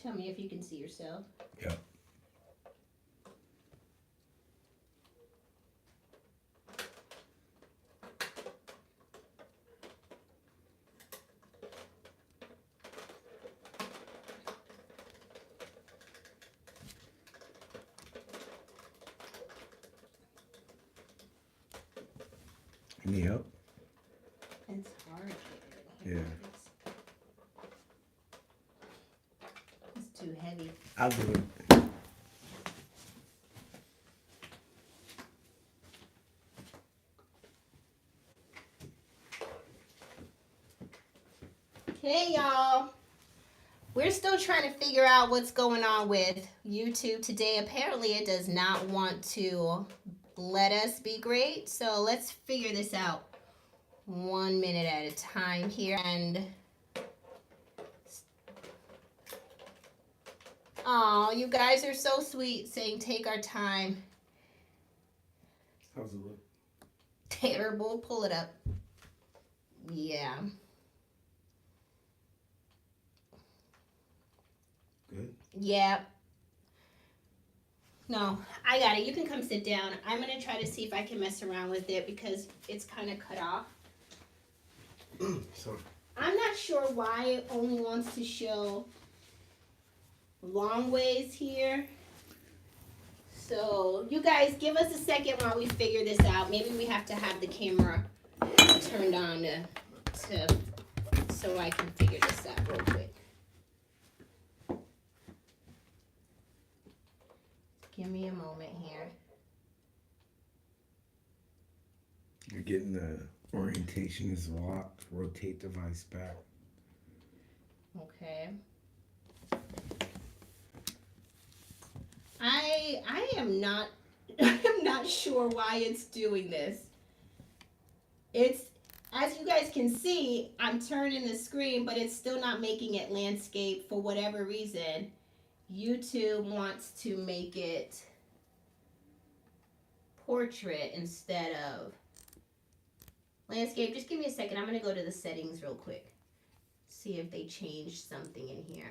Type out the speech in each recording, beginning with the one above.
Tell me if you can see yourself. Yep. Any help? It's hard here. Yeah. It's too heavy. I'll do it. Hey y'all. We're still trying to figure out what's going on with YouTube today. Apparently it does not want to let us be great. So let's figure this out 1 minute at a time here. And oh, you guys are so sweet saying take our time. How's it look? Terrible. Pull it up. Yeah. Good. Yeah. No, I got it. You can come sit down. I'm going to try to see if I can mess around with it because it's kind of cut off. Sorry. I'm not sure why it only wants to show long ways here. So you guys give us a second while we figure this out. Maybe we have to have the camera turned on to so I can figure this out real quick. Give me a moment here. You're getting the orientation is locked. Rotate device back. Okay. I am not I'm not sure why it's doing this. It's, as you guys can see, I'm turning the screen, but it's still not making it landscape for whatever reason. YouTube wants to make it portrait instead of landscape. Just give me a second. I'm going to go to the settings real quick. See if they changed something in here.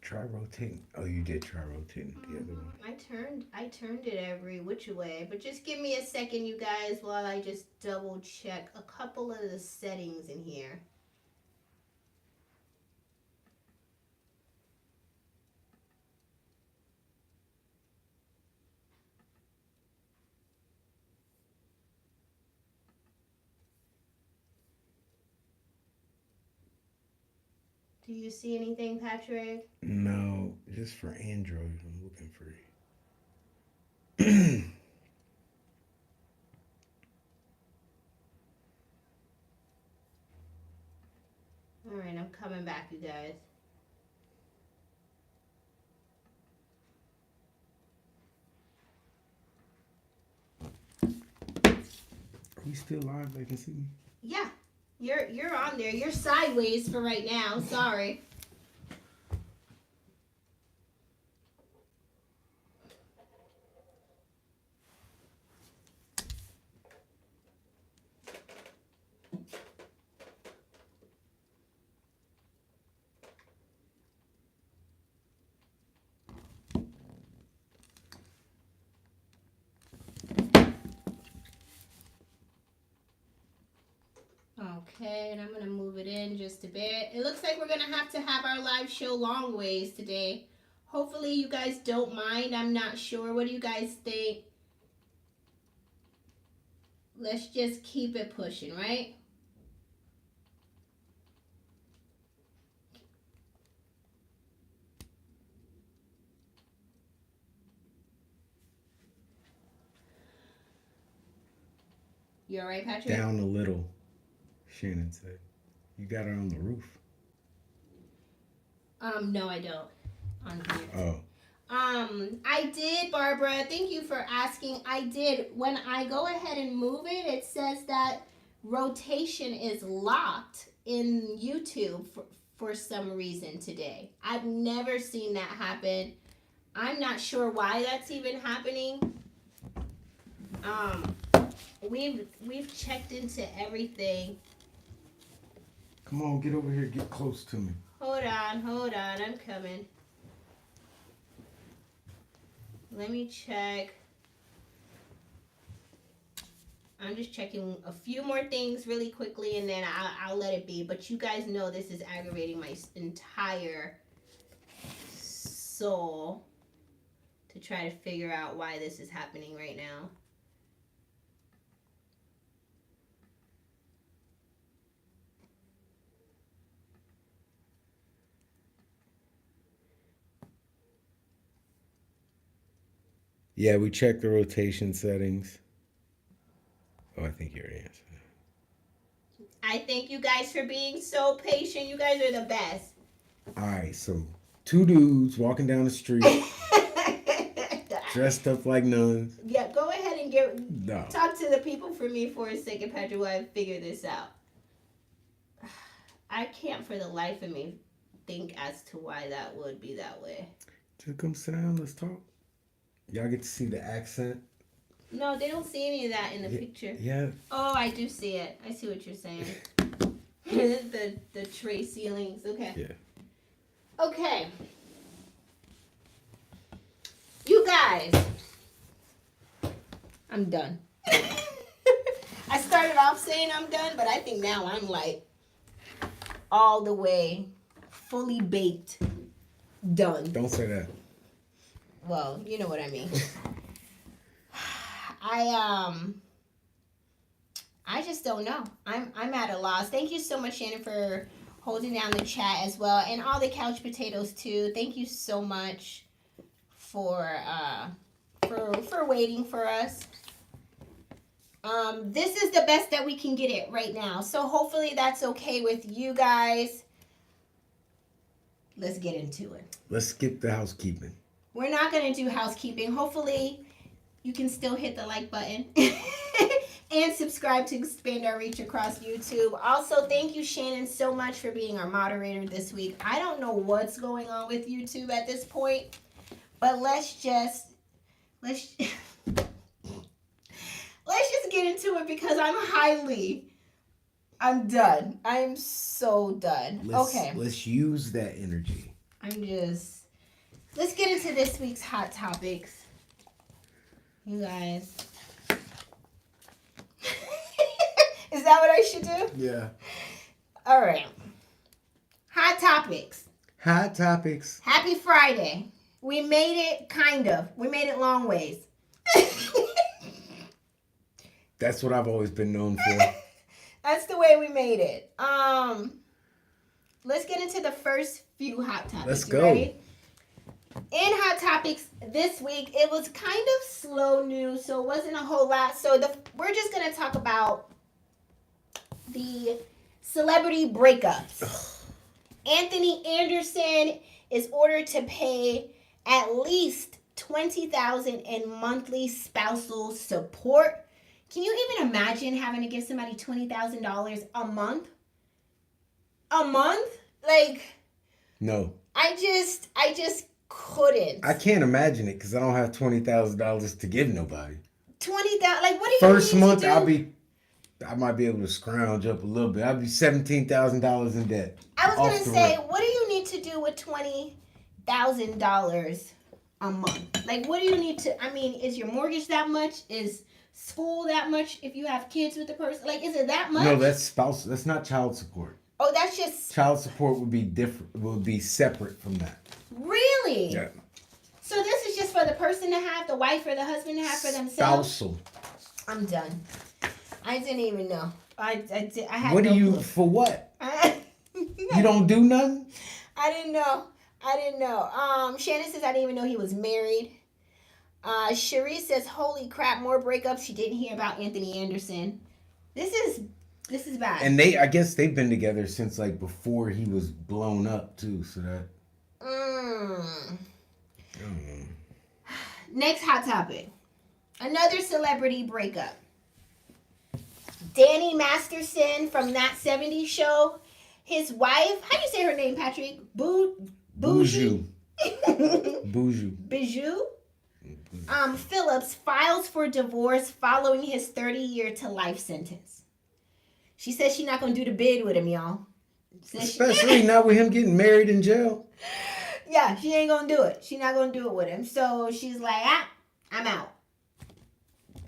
Try rotating. Oh, you did try rotating the other one. I turned it every which way, but just give me a second, you guys, while I just double check a couple of the settings in here. Do you see anything, Patrick? No, just for Android. I'm looking for you. All right, I'm coming back, you guys. Are we still live? They can see me. Yeah, you're on there. You're sideways for right now. Sorry. Okay, and I'm going to move it in just a bit. It looks like we're going to have our live show long ways today. Hopefully you guys don't mind. I'm not sure. What do you guys think? Let's just keep it pushing, right? You all right, Patrick? Down a little, Shannon said. You got her on the roof. No, I don't. On here. Oh. I did, Barbara. Thank you for asking. I did. When I go ahead and move it, it says that rotation is locked in YouTube for some reason today. I've never seen that happen. I'm not sure why that's even happening. We've checked into everything. Come on, get over here, get close to me. Hold on, I'm coming. Let me check. I'm just checking a few more things really quickly, and then I'll let it be. But you guys know this is aggravating my entire soul to try to figure out why this is happening right now. Yeah, we checked the rotation settings. Oh, I think you already answered. I thank you guys for being so patient. You guys are the best. All right, so 2 dudes walking down the street, dressed up like nuns. Yeah, go ahead and talk to the people for me for a second, Patrick, while I figure this out. I can't for the life of me think as to why that would be that way. Just come sit down, let's talk. Y'all get to see the accent. No, they don't see any of that in the picture. Yeah. Oh, I do see it. I see what you're saying. the tray ceilings. Okay. Yeah. Okay. You guys. I'm done. I started off saying I'm done, but I think now I'm like all the way fully baked done. Don't say that. Well, you know what I mean. I just don't know. I'm at a loss. Thank you so much, Shannon, for holding down the chat as well, and all the couch potatoes too. Thank you so much for waiting for us. This is the best that we can get it right now. So hopefully that's okay with you guys. Let's get into it. Let's skip the housekeeping. We're not going to do housekeeping. Hopefully you can still hit the like button and subscribe to expand our reach across YouTube. Also, thank you, Shannon, so much for being our moderator this week. I don't know what's going on with YouTube at this point, but let's just get into it because I'm done. I'm so done. Okay. Let's use that energy. Let's get into this week's hot topics. You guys. Is that what I should do? Yeah. All right. Hot topics. Hot topics. Happy Friday. We made it, kind of. We made it long ways. That's what I've always been known for. That's the way we made it. Let's get into the first few hot topics. Let's go. Ready? In hot topics this week, it was kind of slow news, so it wasn't a whole lot. So we're just gonna talk about the celebrity breakups. Anthony Anderson is ordered to pay at least $20,000 in monthly spousal support. Can you even imagine having to give somebody $20,000 a month? A month? Like, no. I just couldn't. I can't imagine it because I don't have $20,000 to give nobody. $20,000. Like, what do you First need month, to do? I might be able to scrounge up a little bit. I'll be $17,000 in debt. I was gonna say, what do you need to do with $20,000 a month? Like, what do you need to? I mean, is your mortgage that much? Is school that much? If you have kids with the person, like, is it that much? No, that's spouse. That's not child support. Oh, that's just child support would be different. Would be separate from that. Really? Yeah. So this is just for the person to have, the wife or the husband to have for themselves. Spousal. I'm done. I didn't even know. I had. What no do you clue. for what? You don't do nothing? I didn't know. Shannon says I didn't even know he was married. Cherie says, "Holy crap, more breakups." She didn't hear about Anthony Anderson. This is bad. And I guess they've been together since like before he was blown up too. So that. Next hot topic. Another celebrity breakup. Danny Masterson from That 70s Show His wife, how do you say her name, Patrick? Buju. Bijou. Phillips files for divorce following his 30-year to life sentence. She says she's not gonna do the bid with him, y'all. Especially not with him getting married in jail. Yeah, she ain't gonna do it. She's not gonna do it with him. So she's like, I'm out.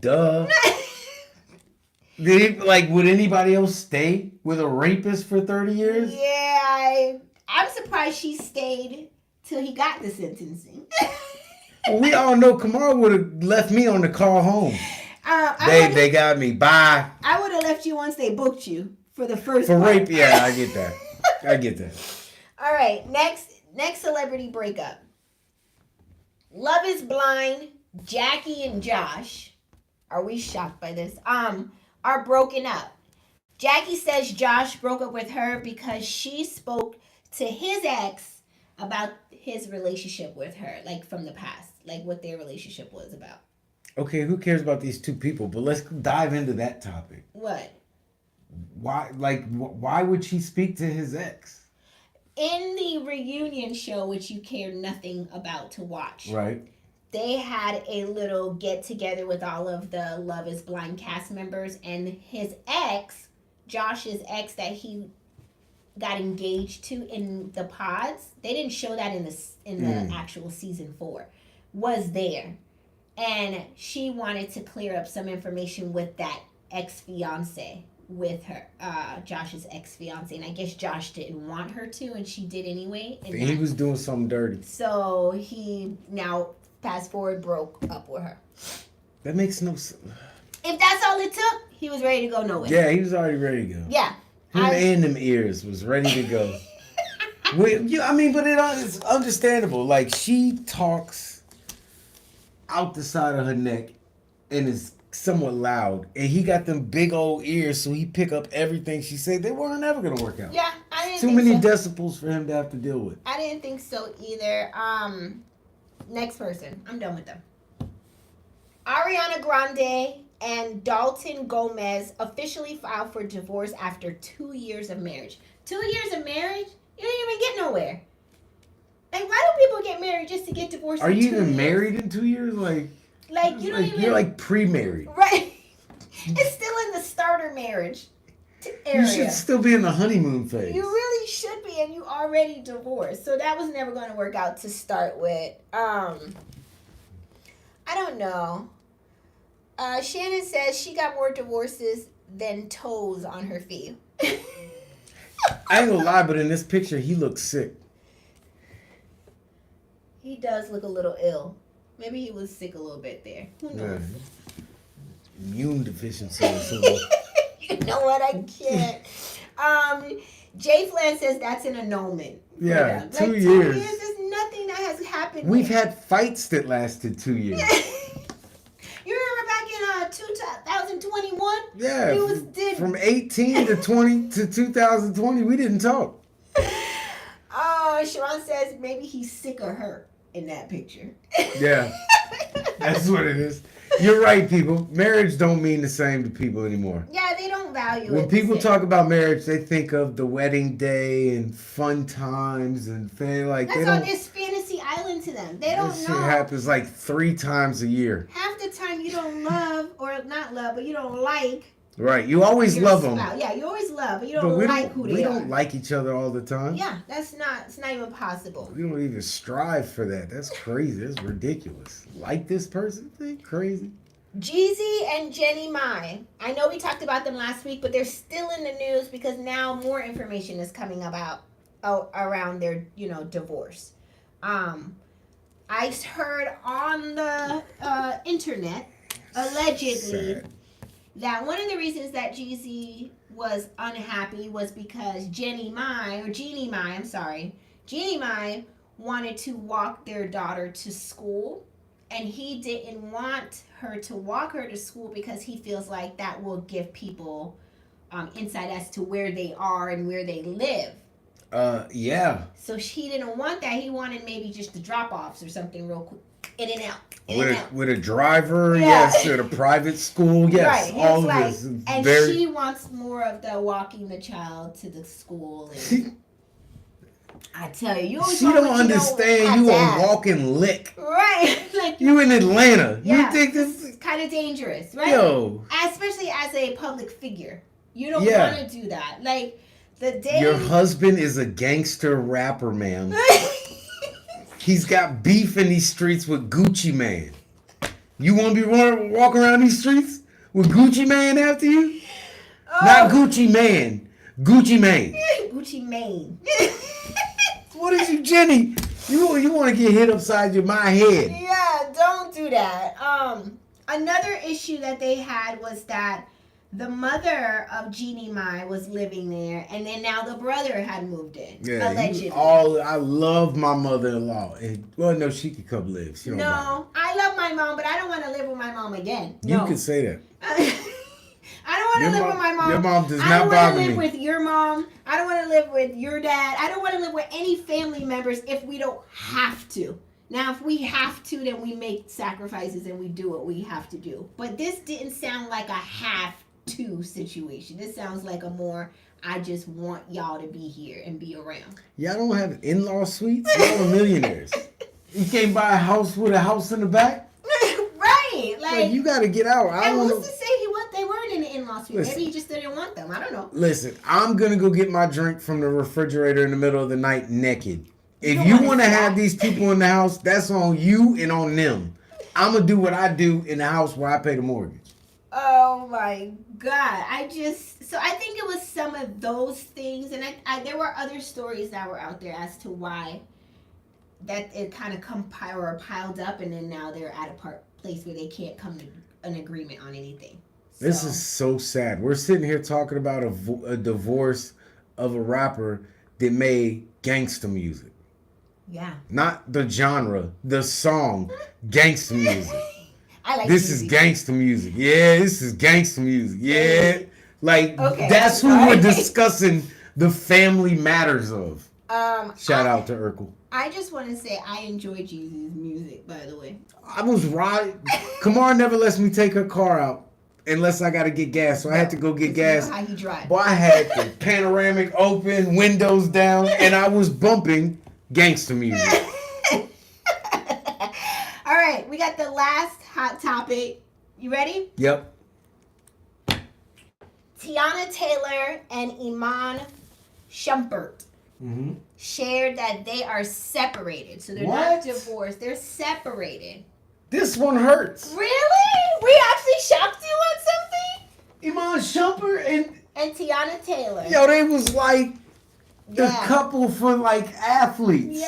Duh. Would anybody else stay with a rapist for 30 years? Yeah, I'm surprised she stayed till he got the sentencing. Well, we all know Kamara would have left me on the call home. They got me. Bye. I would have left you once they booked you for the first for part. rape. Yeah, I get that. I get that. All right, next celebrity breakup. Love is Blind. Jackie and Josh. Are we shocked by this? Are broken up. Jackie says Josh broke up with her because she spoke to his ex about his relationship with her, like from the past, like what their relationship was about. Okay, who cares about these two people? But let's dive into that topic. What? Why would she speak to his ex? In the reunion show, which you care nothing about to watch, right? They had a little get together with all of the Love is Blind cast members, and his ex, Josh's ex, that he got engaged to in the pods. They didn't show that in the actual season 4. Was there, and she wanted to clear up some information with that ex-fiance, with her Josh's ex-fiance, and I guess Josh didn't want her to, and she did anyway. And he was doing something dirty. So he now, fast forward, broke up with her. That makes no sense. If that's all it took, he was ready to go nowhere. Yeah, he was already ready to go. Yeah. And them ears was ready to go. But it's understandable. Like, she talks out the side of her neck and is somewhat loud. And he got them big old ears, so he pick up everything she said. They weren't ever going to work out. Yeah, I didn't Too think many so. decibels for him to have to deal with. I didn't think so either. Next person. I'm done with them. Ariana Grande and Dalton Gomez officially filed for divorce after 2 years of marriage. 2 years of marriage? You don't even get nowhere. Like, why do people get married just to get divorced? Are in you 2 even years? married in 2 years? Like you don't even. You're like pre-married. Right. It's still in the starter marriage area. You should still be in the honeymoon phase. You really should be, and you already divorced. So that was never going to work out to start with. I don't know. Shannon says she got more divorces than toes on her feet. I ain't gonna lie, but in this picture, he looks sick. He does look a little ill. Maybe he was sick a little bit there. Who knows? Yeah. Immune deficiency or something. You know what? I can't. Jay Flan says that's an annulment. Yeah, like 2 years. 2 years, there's nothing that has happened. We've had fights that lasted 2 years. You remember back in 2021? Yeah, We from 18 to 20 to 2020, we didn't talk. Sharon says maybe he's sick of her in that picture. Yeah, that's what it is. You're right, people. Marriage don't mean the same to people anymore. Yeah, they don't value When it. people talk about marriage, they think of the wedding day and fun times and things like that. That's all. It's fantasy island to them. They don't This know. shit happens like 3 times a year. Half the time you don't love, or not love, but you don't like. Right. You always your love them. spouse. Yeah, you always love, but you But don't we like who we they don't are. like each other all the time. Yeah, it's not even possible. We don't even strive for that. That's crazy. That's ridiculous. Like this person? They crazy. Jeezy and Jenny Mai. I know we talked about them last week, but they're still in the news because now more information is coming about around their, divorce. I heard on the internet, allegedly, Sad. that one of the reasons that Jeezy was unhappy was because Jeannie Mai wanted to walk their daughter to school, and he didn't want her to walk her to school because he feels like that will give people insight as to where they are and where they live. Yeah. So he didn't want that. He wanted maybe just the drop-offs or something real quick in and out. In and out. With a driver, Yeah. yes, at a private school, yes, Right. all It's of like, this. and Very, she wants more of the walking the child to the school. And I tell you, you always she want don't what you understand have you to a have. walking lick. Right. Like You in Atlanta. yeah, You think this? it's kind of dangerous, right? Yo, Especially as a public figure, you don't Yeah. want to do that. Like the day your husband is a gangster rapper, man. He's got beef in these streets with Gucci Man. You want to be walking around these streets with Gucci Man after you? Not Gucci Man. Gucci Mane. Gucci Mane. What is you, Jenny? You want to get hit upside my head? Yeah, don't do that. Another issue that they had was that the mother of Jeannie Mai was living there, and then now the brother had moved in. Yeah, allegedly. I love my mother-in-law. Well, no, she could come live. She don't mind. No, I love my mom, but I don't want to live with my mom again. You No. can say that. I don't want to live with my mom. Your mom does I not don't want bother to live me. with your mom. I don't want to live with your dad. I don't want to live with any family members if we don't have to. Now, if we have to, then we make sacrifices and we do what we have to do. But this didn't sound like a have to situation. This sounds like a more, I just want y'all to be here and be around. Y'all don't have in-law suites? Y'all are millionaires. You can't buy a house with a house in the back? Right. Like, you got to get out. I and don't who's to say they weren't in the in-law suite? Listen. Maybe he just didn't want them. I don't know. Listen, I'm going to go get my drink from the refrigerator in the middle of the night naked. If don't you wanna want to see have that. these people in the house, that's on you and on them. I'm going to do what I do in the house where I pay the mortgage. Oh my God. I think it was some of those things. And I there were other stories that were out there as to why that it kind of piled up. And then now they're at a place where they can't come to an agreement on anything. This So, is so sad. We're sitting here talking about a divorce of a rapper that made gangsta music. yeah. Not the genre, the song, gangsta music. I like This is Jeezy. gangsta music. Yeah, this is gangsta music. Yeah. Like, Okay, that's who I'm we're sorry. discussing the family matters of. Shout I- out to Urkel. I just want to say I enjoy Jeezy's music, by the way. I was right. Kamar never lets me take her car out unless I got to get gas. So I had to go get You gas. know how he drives. Boy, I had the panoramic open, windows down, and I was bumping gangsta music. All right, we got the last hot topic. You ready? Yep. Tiana Taylor and Iman Shumpert Mm-hmm. shared that they are separated. So they're not What? divorced, they're separated. This one hurts. Really? We actually shocked you on something? Iman Shumpert And Tiana Taylor. yo, they was like the Yeah. couple for like athletes.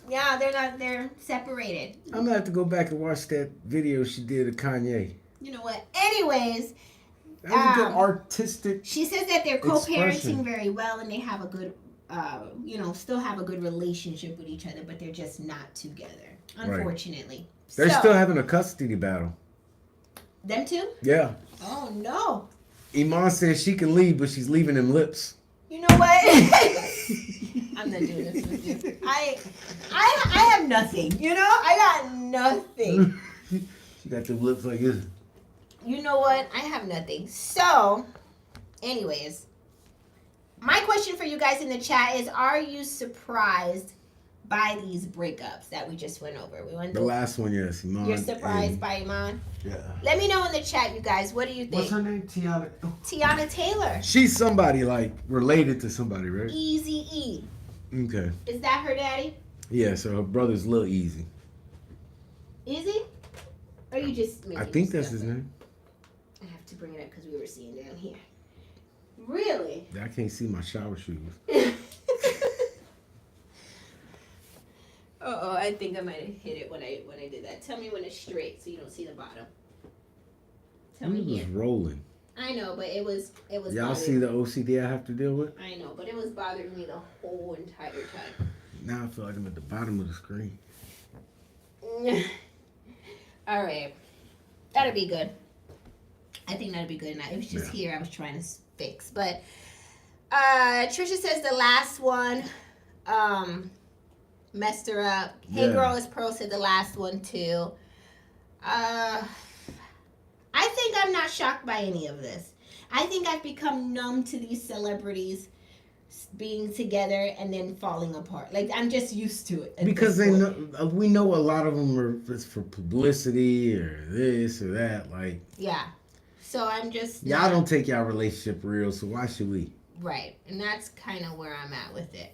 Yeah, they're separated. I'm gonna have to go back and watch that video she did of Kanye. You know what? Anyways, That was a good Um, artistic. she says that they're co-parenting Expression. very well and they have a good, still have a good relationship with each other, but they're just not together, unfortunately. They're So, still having a custody battle. them two? Yeah. Oh no! Iman says she can leave, but she's leaving them lips. You know what? I'm not doing this with you. I have nothing. You know, I got nothing. She got them lips like this. You know what? I have nothing. So, anyways, my question for you guys in the chat is: are you surprised by these breakups that we just went over? We went The through. last one, yes, Iman. You're surprised and- by Iman? Yeah. Let me know in the chat, you guys. What do you What's think? her name? Tiana. Tiana Taylor, She's somebody like related to somebody, right? Easy E. Okay. Is that her daddy? Yeah, so her brother's Lil Easy. Is he? Or you just making I think that's stuff his up? name. I have to bring it up because we were seeing down here. Really? I can't see my shower shoes. Uh-oh, I think I might have hit it when I did that. Tell me when it's straight so you don't see the bottom. Tell me It was here. rolling. I know, but it was Y'all bothering- see the OCD I have to deal with? I know, but it was bothering me the whole entire time. Now I feel like I'm at the bottom of the screen. All right. That'll be good. I think that'll be good. Now, it was just Yeah. here I was trying to fix. But Trisha says the last one messed her up. Hey Yeah. Girl is Pearl said the last one too. I think I'm not shocked by any of this. I think I've become numb to these celebrities being together and then falling apart. Like, I'm just used to it. at Because this they point. know, we know a lot of them are it's for publicity or this or that. Like, Yeah. So I'm just y'all not- don't take y'all relationship real, so why should we? Right. And that's kind of where I'm at with it.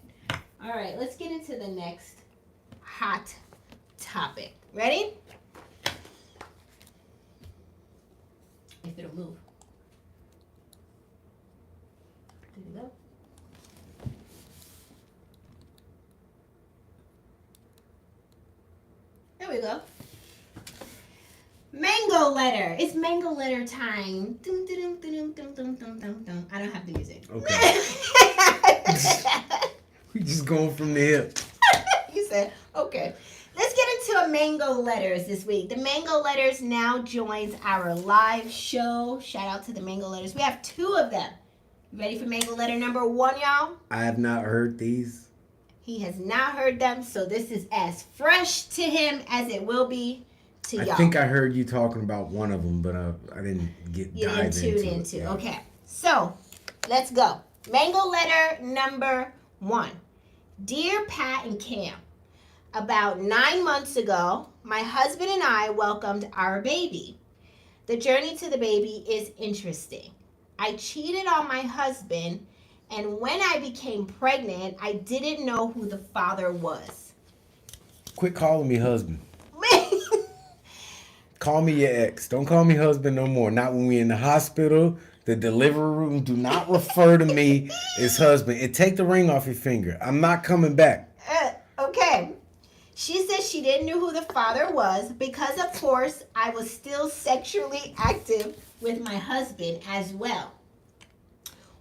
All right, let's get into the next hot topic. Ready? If it'll move. Did it go? There we go. Mango letter. It's mango letter time. Dum, dum, dum, dum, dum, dum, dum, dum. I don't have the music. Okay. We just going from the hip. You said, okay. Let's get into a Mango Letters this week. The Mango Letters now joins our live show. Shout out to the Mango Letters. We have 2 of them. Ready for Mango Letter number 1, y'all? I have not heard these. He has not heard them, so this is as fresh to him as it will be to y'all. I think I heard you talking about one of them, but I didn't get You dive didn't tune into into. it. Yeah. Okay, so let's go. Mango Letter number 1. Dear Pat and Cam, about 9 months ago, my husband and I welcomed our baby. The journey to the baby is interesting. I cheated on my husband, and when I became pregnant, I didn't know who the father was. Quit calling me husband. Call me your ex. Don't call me husband no more. Not when we in the hospital, the delivery room. Do not refer to me as husband. And take the ring off your finger. I'm not coming back. Okay. She said she didn't know who the father was because, of course, I was still sexually active with my husband as well.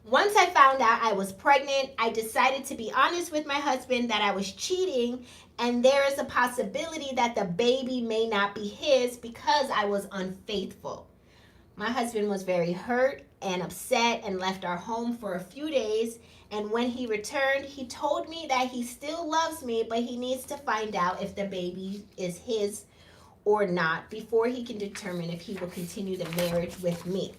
Once I found out I was pregnant, I decided to be honest with my husband that I was cheating, and there is a possibility that the baby may not be his because I was unfaithful. My husband was very hurt and upset and left our home for a few days. And when he returned, he told me that he still loves me, but he needs to find out if the baby is his or not before he can determine if he will continue the marriage with me.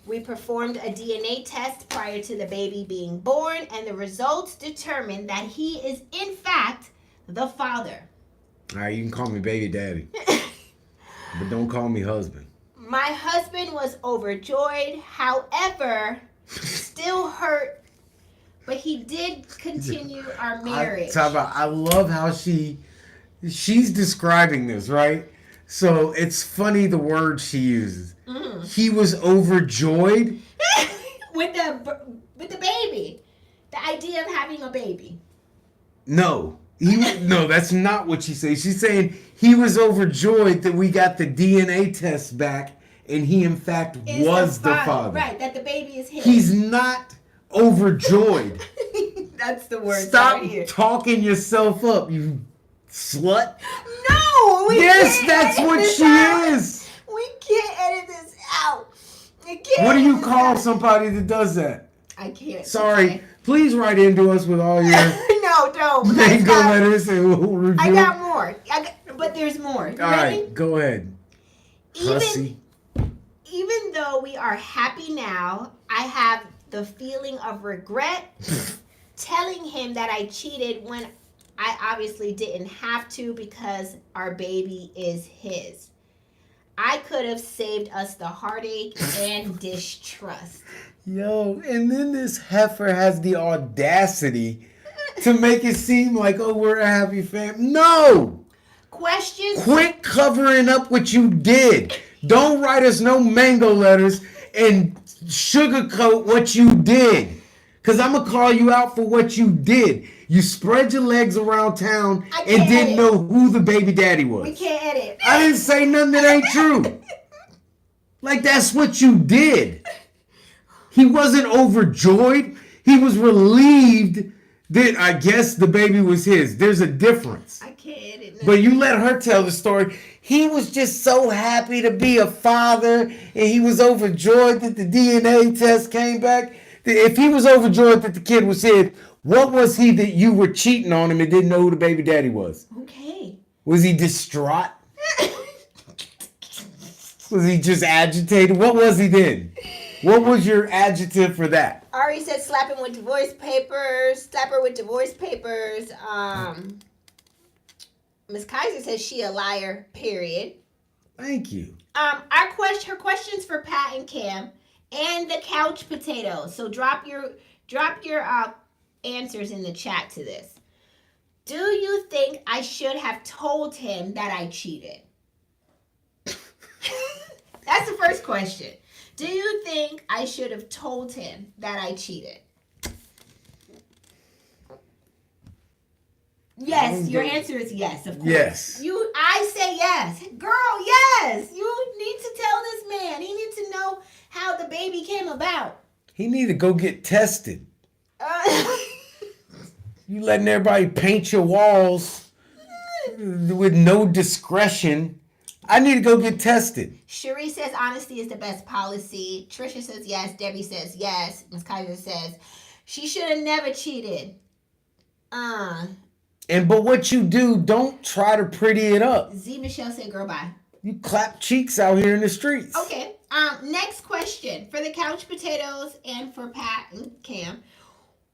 We performed a DNA test prior to the baby being born, and the results determined that he is, in fact, the father. All right, you can call me baby daddy, but don't call me husband. My husband was overjoyed, however, still hurt, but he did continue our marriage. I love how she's describing this, right? So it's funny the word she uses. Mm. He was overjoyed. with the baby, the idea of having a baby. No, no, that's not what she says. She's saying he was overjoyed that we got the DNA test back, and he in fact was the father. Right, that the baby is his. He's not overjoyed. That's the word. Stop right here. talking yourself up, you slut. No, we Yes, can't that's edit what this she out. is. We can't edit this out. You can't What do you edit this call out. somebody that does that? I can't. Sorry. Okay. Please write into us with all your No, don't. mango Stop. letters and we'll review. I got more. But there's more. You All ready? right, go ahead. Pussy. Even though we are happy now, I have the feeling of regret telling him that I cheated when I obviously didn't have to because our baby is his. I could have saved us the heartache and distrust. Yo, and then this heifer has the audacity to make it seem like, oh, we're a happy family. No! Questions? Quit covering up what you did. Don't write us no mango letters and sugarcoat what you did. Because I'm going to call you out for what you did. You spread your legs around town I and can't didn't edit. know who the baby daddy was. We can't edit. I didn't say nothing that ain't true. Like, that's what you did. He wasn't overjoyed. He was relieved that I guess the baby was his. There's a difference. I can't edit. But you let her tell the story. He was just so happy to be a father, and he was overjoyed that the DNA test came back If he was overjoyed that the kid was his, what was he that you were cheating on him and didn't know who the baby daddy was? Okay. Was he distraught? Was he just agitated? What was he then? What was your adjective for that? Ari said slap him with divorce papers. Slap her with divorce papers. Miss Kaiser says she a liar, period. Thank you. Her questions for Pat and Cam and the couch potatoes. So drop your answers in the chat to this. Do you think I should have told him that I cheated? That's the first question. Do you think I should have told him that I cheated? Yes, your answer is yes, of course. Yes. I say yes. Girl, yes. You need to tell this man. He needs to know how the baby came about. He need to go get tested. You letting everybody paint your walls with no discretion. I need to go get tested. Cherie says honesty is the best policy. Trisha says yes. Debbie says yes. Ms. Kaiser says she should have never cheated. But what you do, don't try to pretty it up. Z Michelle said girl bye. You clap cheeks out here in the streets. Okay. Next question for the couch potatoes and for Pat and Cam.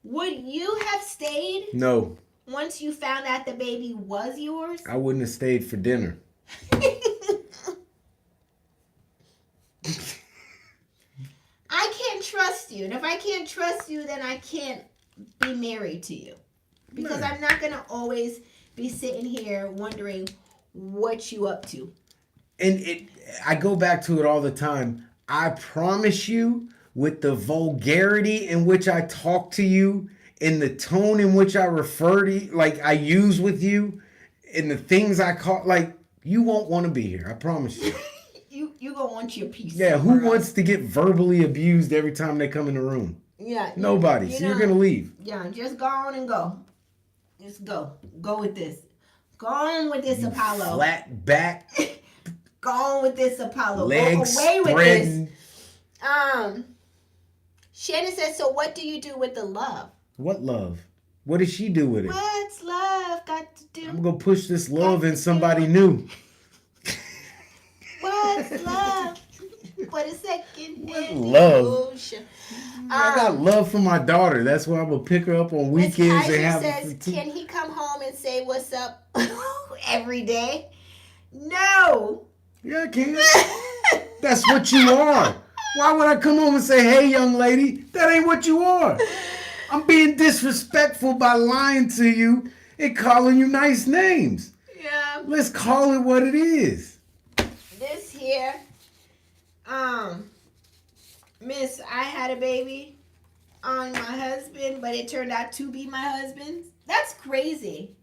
Would you have stayed? No. Once you found out the baby was yours? I wouldn't have stayed for dinner. I can't trust you. And if I can't trust you, then I can't be married to you. Because I'm not going to always be sitting here wondering what you up to. And I go back to it all the time. I promise you, with the vulgarity in which I talk to you, in the tone in which I refer to you, like I use with you, in the things I call, like, you won't want to be here. I promise you. You gonna want your piece. Yeah, who wants to get verbally abused every time they come in the room? Yeah. Nobody. So you're gonna leave. Yeah, just go on and go. Just go. Go with this. Go on with this, Apollo. Flat back. Go on with this, Apollo. Legs go away with spreading. this. Shannon says, so what do you do with the love? What love? What does she do with it? What's love got to do? I'm gonna push this love in somebody new. What's love? For a second. Love. Ocean. I got love for my daughter. That's why I'm gonna pick her up on weekends and have. Says, can he come home and say what's up every day? No. Yeah, I can. That's what you are. Why would I come home and say, "Hey, young lady"? That ain't what you are. I'm being disrespectful by lying to you and calling you nice names. Yeah. Let's call it what it is. This here, Miss, I had a baby on my husband, but it turned out to be my husband's. That's crazy.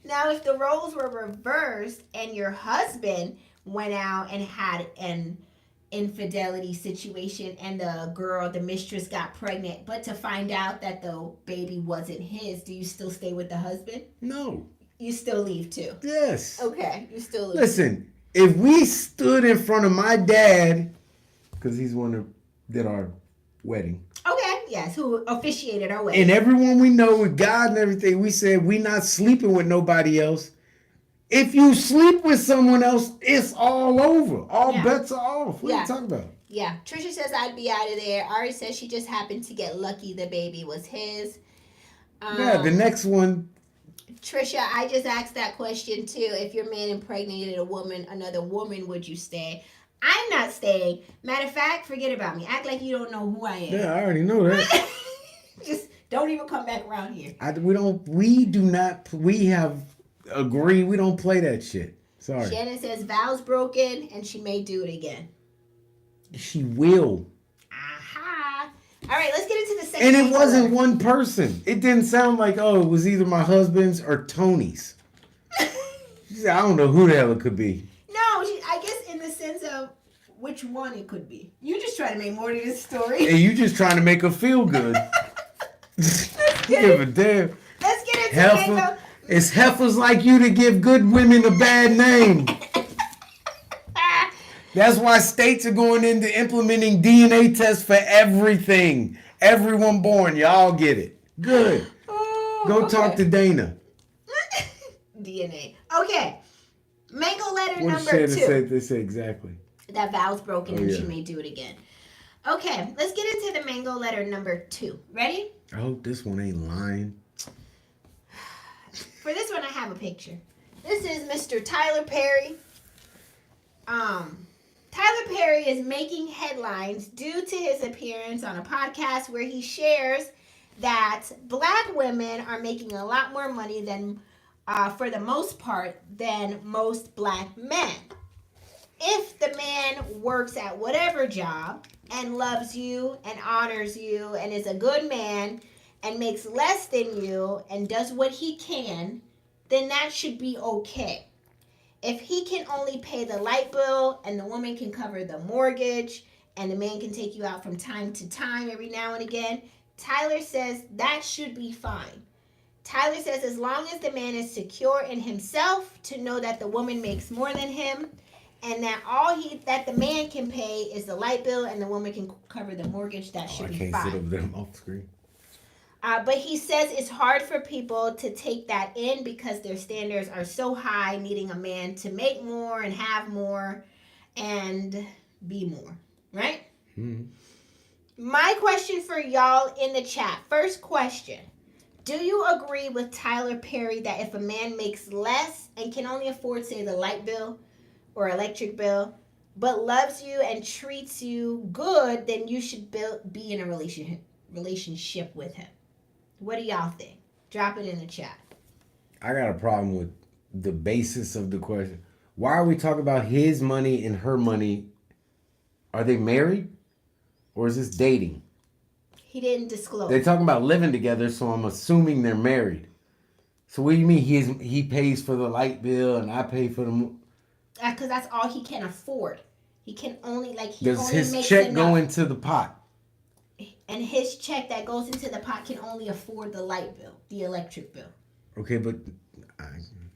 Now, if the roles were reversed and your husband went out and had an infidelity situation and the mistress got pregnant, but to find out that the baby wasn't his, do you still stay with the husband? No. You still leave too? Yes. Okay, you still leave. Listen, if we stood in front of my dad, because he's the one that did our wedding. Okay, yes, who officiated our wedding. And everyone we know with God and everything, we said we not sleeping with nobody else. If you sleep with someone else, it's all over. All bets are off. What are you talking about? Yeah. Trisha says I'd be out of there. Ari says she just happened to get lucky the baby was his. The next one. Trisha, I just asked that question too. If your man impregnated another woman, would you stay? I'm not staying. Matter of fact, forget about me. Act like you don't know who I am. Yeah, I already know that. Just don't even come back around here. We have agreed we don't play that shit. Sorry. Shannon says Val's broken and she may do it again. She will. Aha. All right, let's get into the second. And it wasn't one person. It didn't sound like, it was either my husband's or Tony's. She said, I don't know who the hell it could be. No, I guess in the sense of which one it could be. You just trying to make more to this story. And you just trying to make her feel good. Give a damn. Let's get into Heifer. It's heifers like you to give good women a bad name. That's why states are going into implementing DNA tests for everything. Everyone born, y'all get it. Good. Go talk to Dana. DNA. Okay. Mango letter What number 2. They say exactly. That vowel's broken and yeah. she may do it again. Okay, let's get into the mango letter number 2. Ready? I hope this one ain't lying. For this one, I have a picture. This is Mr. Tyler Perry. Tyler Perry is making headlines due to his appearance on a podcast where he shares that black women are making a lot more money than, for the most part, than most black men. If the man works at whatever job and loves you and honors you and is a good man and makes less than you and does what he can, then that should be okay. If he can only pay the light bill and the woman can cover the mortgage and the man can take you out from time to time every now and again, Tyler says that should be fine. Tyler says as long as the man is secure in himself to know that the woman makes more than him and that that the man can pay is the light bill and the woman can cover the mortgage, that should be fine. I can't sit over there, I'm off screen. But he says it's hard for people to take that in because their standards are so high, needing a man to make more and have more and be more, right? Mm-hmm. My question for y'all in the chat, first question. Do you agree with Tyler Perry that if a man makes less and can only afford, say, the light bill or electric bill, but loves you and treats you good, then you should be in a relationship with him? What do y'all think? Drop it in the chat. I got a problem with the basis of the question. Why are we talking about his money and her money? Are they married? Or is this dating? He didn't disclose. They're talking about living together, so I'm assuming they're married. So what do you mean he pays for the light bill and I pay for the... Because that's all he can afford. He can only, Does his check go into the pot? And his check that goes into the pot can only afford the light bill, the electric bill. Okay, but...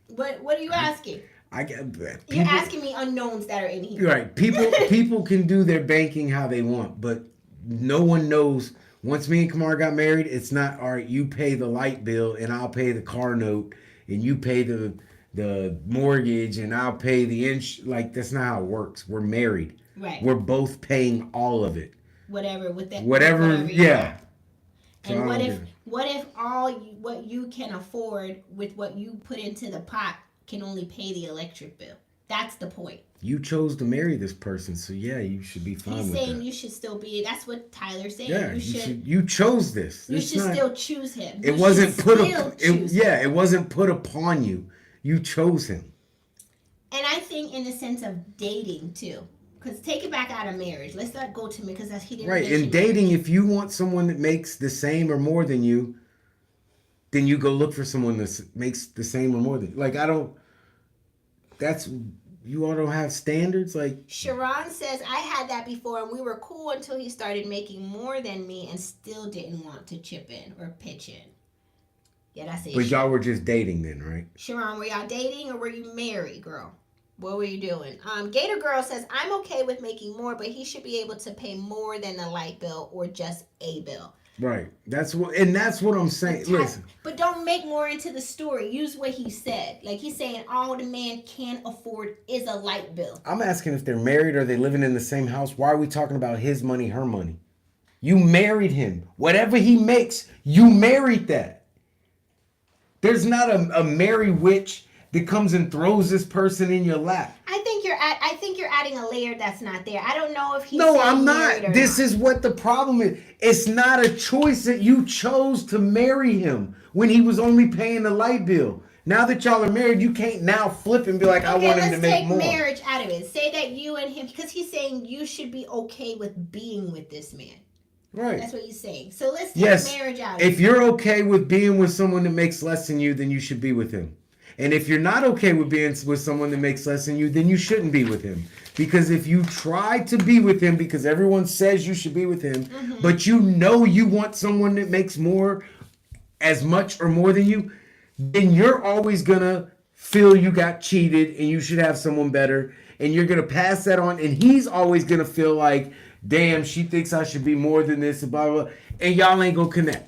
What are you asking? You're asking me unknowns that are in here. Right. People can do their banking how they want, but no one knows. Once me and Kamar got married, it's not, all right, you pay the light bill and I'll pay the car note and you pay the mortgage and I'll pay the that's not how it works. We're married. Right. We're both paying all of it. Whatever with that. Whatever yeah. So and what if what you can afford with what you put into the pot can only pay the electric bill? That's the point. You chose to marry this person, so yeah, you should be fine with that. He's saying you should still be. That's what Tyler's saying. Yeah, you chose this. You should still choose him. It wasn't it wasn't put upon you. You chose him. And I think in the sense of dating too. Because take it back out of marriage. Let's not go to me because he didn't. Right, in dating, if you want someone that makes the same or more than you, then you go look for someone that makes the same or more than you. You all don't have standards? Sharon says, I had that before and we were cool until he started making more than me and still didn't want to chip in or pitch in. Yeah, that's it. But y'all were just dating then, right? Sharon, were y'all dating or were you married, girl? What were you doing? Gator Girl says, I'm okay with making more, but he should be able to pay more than the light bill or just a bill. Right. That's what I'm saying. Listen. But don't make more into the story. Use what he said. He's saying all the man can afford is a light bill. I'm asking if they're married or they living in the same house. Why are we talking about his money, her money? You married him. Whatever he makes, you married that. There's not a merry witch that comes and throws this person in your lap. I think you're adding a layer that's not there. I don't know if he's No, I'm not. This is what the problem is. It's not a choice that you chose to marry him when he was only paying the light bill. Now that y'all are married, you can't now flip and be like, I want him to make more. Let's take marriage out of it. Say that you and him, because he's saying you should be okay with being with this man. Right. That's what he's saying. So let's take marriage out of it. If you're okay with being with someone that makes less than you, then you should be with him. And if you're not okay with being with someone that makes less than you, then you shouldn't be with him. Because if you try to be with him because everyone says you should be with him, but you know you want someone that makes more, as much or more than you, then you're always going to feel you got cheated and you should have someone better. And you're going to pass that on. And he's always going to feel like damn, she thinks I should be more than this, and blah, blah, blah, and y'all ain't gonna connect.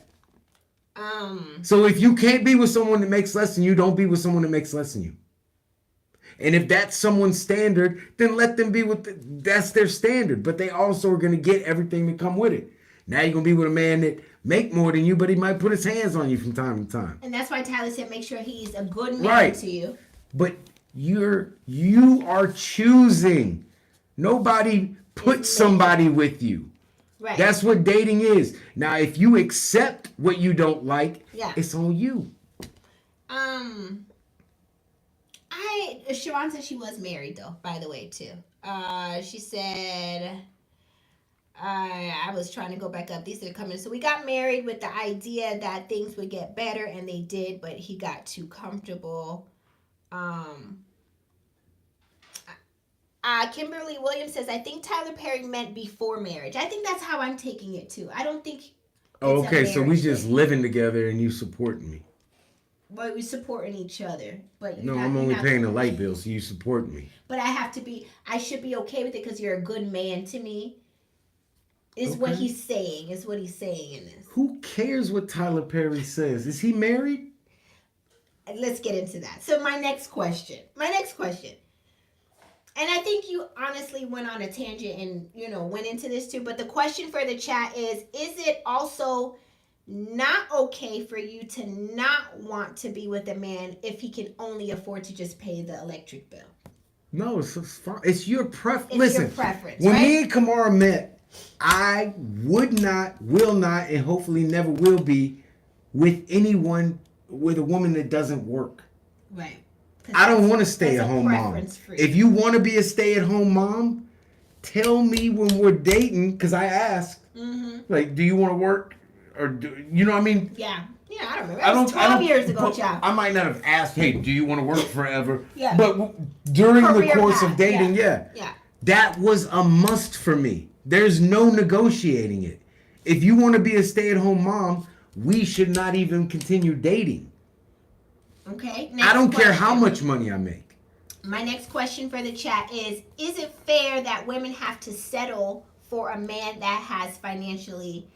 So if you can't be with someone that makes less than you, don't be with someone that makes less than you. And if that's someone's standard, then let them be with that's their standard. But they also are going to get everything that come with it. Now you're going to be with a man that make more than you, but he might put his hands on you from time to time. And that's why Tyler said make sure he's a good man Right. to you. But you are choosing. Nobody put somebody with you. Right. That's what dating is. Now, if you accept what you don't like, it's on you. Siobhan said she was married though, by the way, too. She said, I was trying to go back up. These are coming. So we got married with the idea that things would get better, and they did, but he got too comfortable. Kimberly Williams says, I think Tyler Perry meant before marriage. I think that's how I'm taking it too. I don't think. Okay, so we just living together and you supporting me. But we supporting each other. But no, I'm only paying the light bill, so you support me. But I should be okay with it because you're a good man to me. Is what he's saying. Is what he's saying in this. Who cares what Tyler Perry says? Is he married? Let's get into that. So my next question. And I think you honestly went on a tangent and, went into this too. But the question for the chat is it also not okay for you to not want to be with a man if he can only afford to just pay the electric bill? No, it's fine. It's your preference. Listen, your preference, when right? me and Kamara met, I would not, will not, and hopefully never will be with anyone, with a woman that doesn't work. Right. I don't want to stay at home mom. If you want to be a stay at home mom, tell me when we're dating, because I asked, like, do you want to work? Or do you know what I mean? Yeah, I don't remember. That was 12 years ago, child. I might not have asked, hey, do you want to work forever? Yeah. But during the course path. of dating, yeah. That was a must for me. There's no negotiating it. If you want to be a stay-at-home mom, we should not even continue dating. Okay. I don't care how much money I make. My next question for the chat is it fair that women have to settle for a man that has financially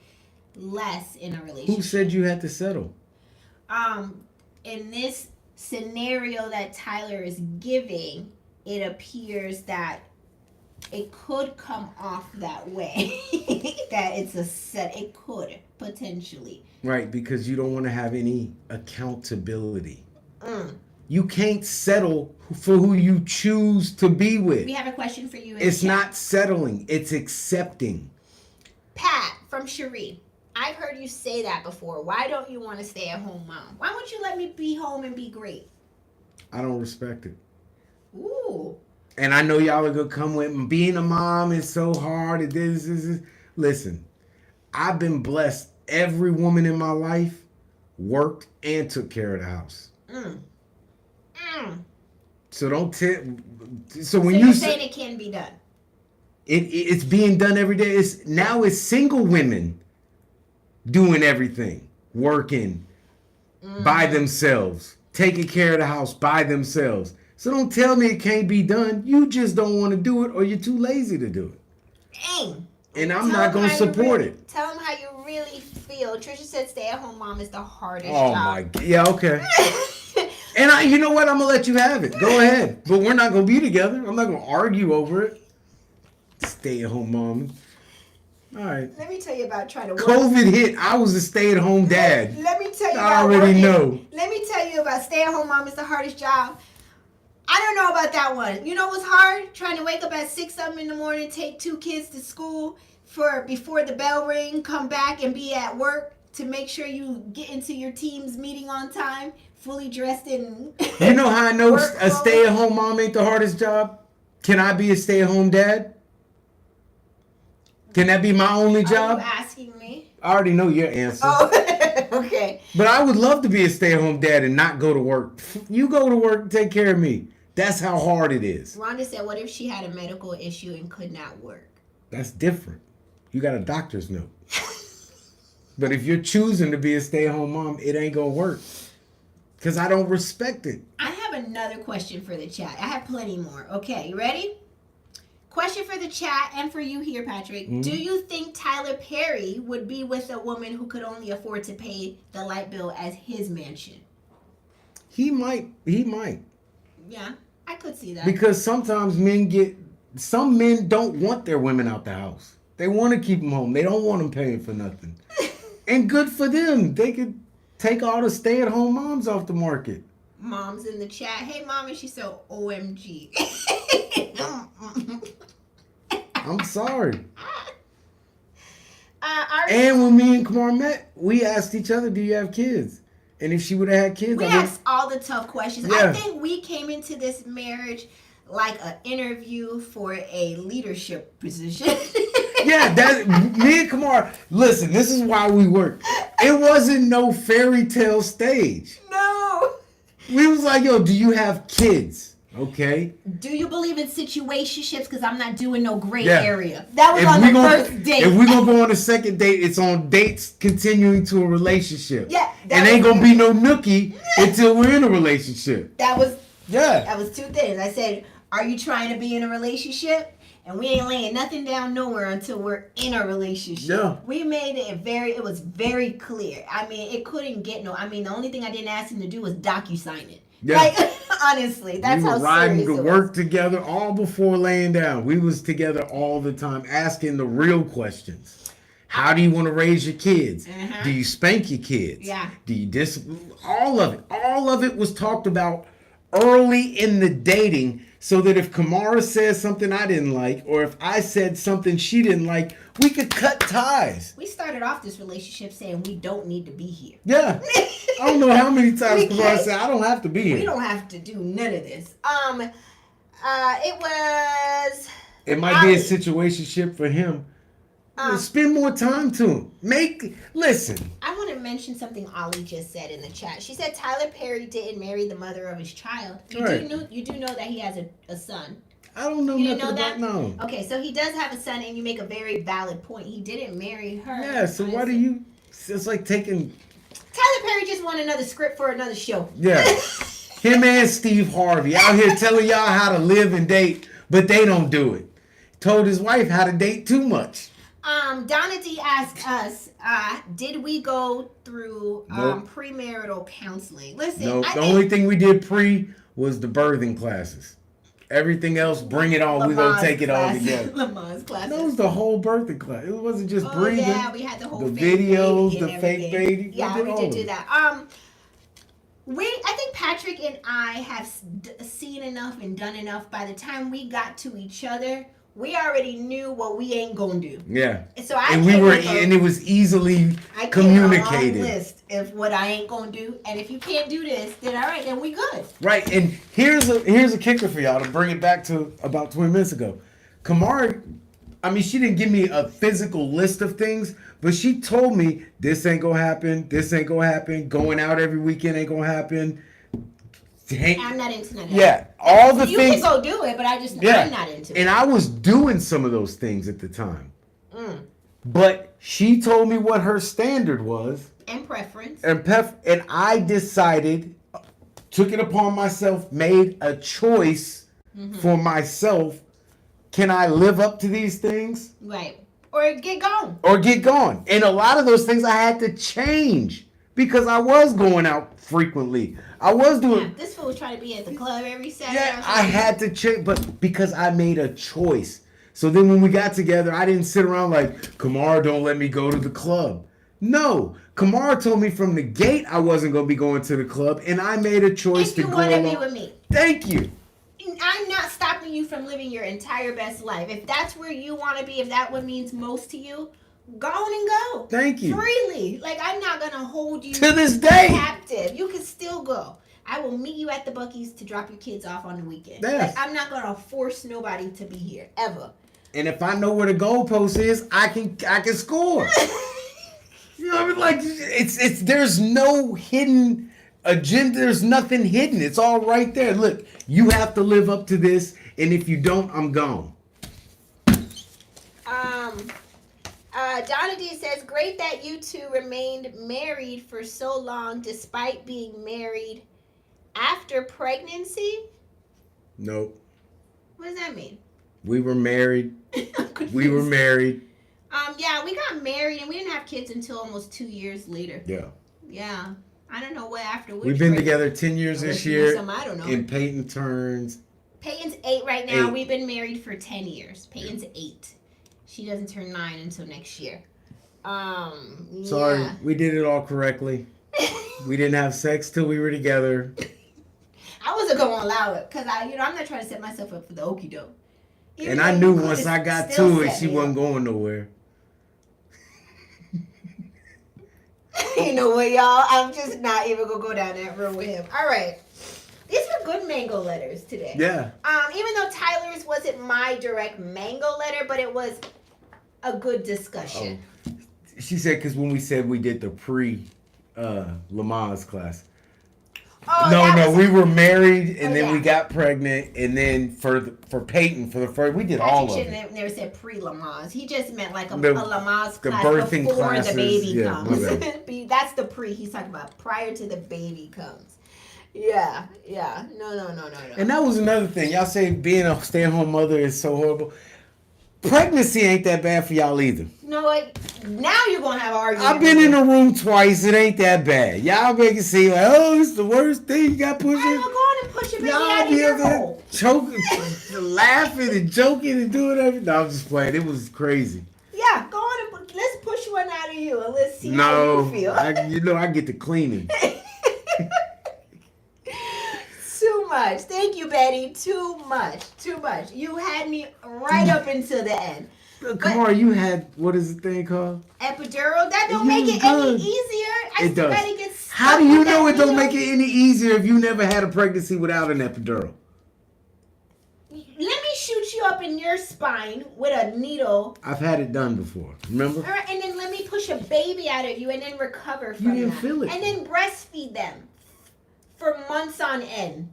less in a relationship? Who said you had to settle? In this scenario that Tyler is giving, it appears that it could come off that way. That it's it could potentially. Right, because you don't want to have any accountability. You can't settle for who you choose to be with. We have a question for you. It's not settling, it's accepting. Pat from Cherie. I've heard you say that before. Why don't you want to stay at home mom? Why won't you let me be home and be great? I don't respect it. Ooh. And I know y'all are going to come with being a mom is so hard. This. Listen, I've been blessed. Every woman in my life worked and took care of the house. So don't So when you're saying it can be done. It's being done every day. It's single women doing everything, working by themselves, taking care of the house by themselves. So don't tell me it can't be done. You just don't want to do it, or you're too lazy to do it. Dang. And I'm not going to support it. Tell them how you really feel. Trisha said stay-at-home mom is the hardest job. Oh my God. Yeah, okay. And you know what? I'm going to let you have it. Go ahead. But we're not going to be together. I'm not going to argue over it. Stay-at-home mom. All right. Let me tell you about trying to work. COVID hit. I was a stay-at-home dad. Let me tell you I already know. Let me tell you about stay-at-home mom is the hardest job. I don't know about that one. You know what's hard? Trying to wake up at 6 something in the morning, take 2 kids to school before the bell ring, come back and be at work to make sure you get into your team's meeting on time, fully dressed in. You know how I know a stay-at-home mom ain't the hardest job? Can I be a stay-at-home dad? Can that be my only job? Are you asking me? I already know your answer. Oh, okay. But I would love to be a stay-at-home dad and not go to work. You go to work and take care of me. That's how hard it is. Rhonda said, what if she had a medical issue and could not work? That's different. You got a doctor's note. But if you're choosing to be a stay-at-home mom, it ain't going to work. Because I don't respect it. I have another question for the chat. I have plenty more. Okay, you ready? Question for the chat and for you here, Patrick. Mhm. Do you think Tyler Perry would be with a woman who could only afford to pay the light bill as his mansion? He might. Yeah, I could see that. Because sometimes some men don't want their women out the house. They want to keep them home. They don't want them paying for nothing. And good for them. They could take all the stay-at-home moms off the market. Mom's in the chat. Hey, mom, and she said, OMG. I'm sorry. Our And when me and Kamar met, we asked each other, do you have kids? And if she would have had kids, We asked all the tough questions. I Yeah. think we came into this marriage like an interview for a leadership position. yeah, that me and Kamar, listen, this is why we work. It wasn't no fairy tale stage. No. We was like, yo, do you have kids? Okay. Do you believe in situationships? Because I'm not doing no gray Yeah. area. That was on the first date. If we're gonna go on a second date, it's on dates continuing to a relationship. Yeah, that And ain't was- gonna be no nookie until we're in a relationship. that was Yeah. two things. I said, are you trying to be in a relationship? And we ain't laying nothing down nowhere until we're in a relationship. Yeah. We made it was very clear. I mean, it couldn't get the only thing I didn't ask him to do was docu-sign it. Yeah. Like, honestly, that's we how were riding serious to it work was. together all before laying down. We was together all the time, asking the real questions. How do you want to raise your kids? Uh-huh. Do you spank your kids? Yeah. Do you discipline? All of it was talked about early in the dating, so that if Kamara says something I didn't like, or if I said something she didn't like, we could cut ties. We started off this relationship saying we don't need to be here. Yeah. I don't know how many times We Kamara can't- said, I don't have to be here. We don't have to do none of this. It was It might be a Ali. situationship for him. Um, Spend more time to him. Listen. I want to mention something Ollie just said in the chat. She said Tyler Perry didn't marry the mother of his child. Right. You do know that he has a son. I don't know You didn't nothing know about that? no. Okay, so he does have a son, and you make a very valid point. He didn't marry her. Yeah, so why do you? It's like taking. Tyler Perry just want another script for another show. Yeah. Him and Steve Harvey out here telling y'all how to live and date, but they don't do it. Told his wife how to date too much. Donna D asked us, did we go through Nope. premarital counseling? Listen, No, I the think only thing we did was the birthing classes. Everything else, bring it on. We're gonna Lamont's take it all class- together. Lamont's classes. That was the whole birthing class. It wasn't just Oh breathing. yeah, we had the whole the fake videos, baby the and fake everything. baby. Yeah, we all did of do it. that. I think Patrick and I have seen enough and done enough. By the time we got to each other, we already knew what we ain't gonna do. Yeah. So I And came we were, with a- and it was easily I came with a long communicated. list of what I ain't gonna do, and if you can't do this, then all right, then we good. Right, and here's a kicker for y'all to bring it back to about 20 minutes ago. Kamara, I mean, she didn't give me a physical list of things, but she told me this ain't gonna happen, this ain't gonna happen, going out every weekend ain't gonna happen. I'm not into none of that. Yeah, all the You things. can go do it, but I'm not into it. And I was doing some of those things at the time. Mm. But she told me what her standard was. And preference. And I decided, took it upon myself, made a choice for myself. Can I live up to these things Right. Or get gone. or get gone? And a lot of those things I had to change because I was going out frequently. I was Yeah, doing, this fool was trying to be at the club every Saturday. yeah, or I something. had to change, but because I made a choice. So then when we got together, I didn't sit around like, Kamara, don't let me go to the club. No, Kamara told me from the gate I wasn't going to be going to the club, and I made a choice If to you go want to be along. with me. Thank you. I'm not stopping you from living your entire best life. If that's where you want to be, if that what means most to you, go on and go. Thank you. Freely. Like, I'm not going to hold you To this day. captive. You can still go. I will meet you at the Buc-ee's to drop your kids off on the weekend. Yes. Like, I'm not going to force nobody to be here, ever. And if I know where the goalpost is, I can score. You know what I mean? Like it's there's no hidden agenda. There's nothing hidden. It's all right there. Look, you have to live up to this, and if you don't, I'm gone. Donna D says, great that you two remained married for so long despite being married after pregnancy. Nope. What does that mean? We were married. I'm confused. We were married. Yeah, we got married and we didn't have kids until almost 2 years later. Yeah. Yeah. I don't know what after which. We've been right? together 10 years Unless this you know year. something I don't know. And Peyton turns. Peyton's 8 right now. 8. We've been married for 10 years. Peyton's 8. She doesn't turn 9 until next year. Sorry, Yeah. we did it all correctly. We didn't have sex till we were together. I wasn't gonna allow it because I'm not trying to set myself up for the okie doke. And I knew once I got to it, she wasn't going nowhere. You know what, y'all? I'm just not even gonna go down that road with him. All right. These were good mango letters today. Yeah. Even though Tyler's wasn't my direct mango letter, but it was a good discussion. Oh. She said because when we said we did the pre-Lamaze class. No, we were married and then we got pregnant and then for Peyton for the first we did all of it. Never said pre-Lamaze. He just meant like a The Lamaze class birthing before classes, the baby yeah, comes. my bad. That's the pre. He's talking about prior to the baby comes. Yeah. No. And that was another thing. Y'all say being a stay-at-home mother is so horrible. Pregnancy ain't that bad for y'all either. You know what? Now you're gonna have arguments. I've been in the room twice. It ain't that bad. Y'all make it seem like, oh, it's the worst thing. You got pushing. I will go on and push your baby out of be your over there hole. choking, laughing and joking and doing everything. No, I'm just playing. It was crazy. Yeah, go on and let's push one out of you and let's see how you feel. I get the cleaning. Too much. Thank you, Betty. Too much. You had me right up until the end. Kamar, you had, what is the thing called? Epidural? That don't It make was it any good. easier. It does. Betty gets How do you know it don't make it any easier if you never had a pregnancy without an epidural? Let me shoot you up in your spine with a needle. I've had it done before. Remember? All right, and then let me push a baby out of you and then recover from You didn't that. feel it. And then breastfeed them for months on end.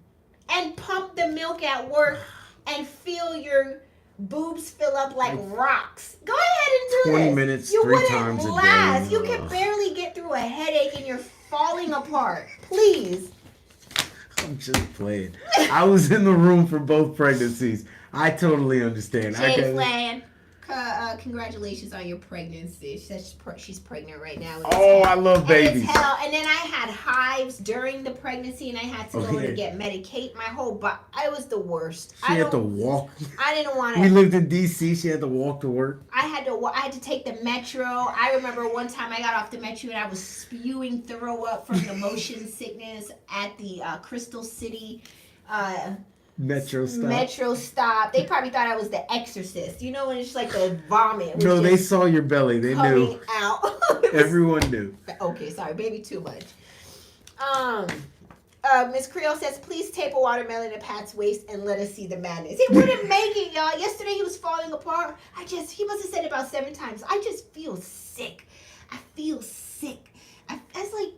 And pump the milk at work and feel your boobs fill up like rocks. Go ahead and do 20 this. minutes, You 3 wouldn't times a day. last. You can barely get through a headache and you're falling apart. Please. I'm just playing. I was in the room for both pregnancies. I totally understand. Jay Flan, congratulations on your pregnancy. She says she's pregnant right now. I love babies. And it's hell. And then I had hives during the pregnancy, and I had to go to get Medicaid. My whole body, I was the worst. She had to walk. I didn't want to. We lived in D.C. She had to walk to work. I had to take the metro. I remember one time I got off the metro and I was spewing throw up from the motion sickness at the Crystal City Metro stop. They probably thought I was the Exorcist. You know when it's like the vomit. No, they saw your belly. They knew. Out. Everyone knew. Okay, sorry, baby, too much. Miss Creole says, please tape a watermelon to Pat's waist and let us see the madness. He wouldn't make it, y'all. Yesterday he was falling apart. He must have said it about 7 times. I just feel sick. I was like,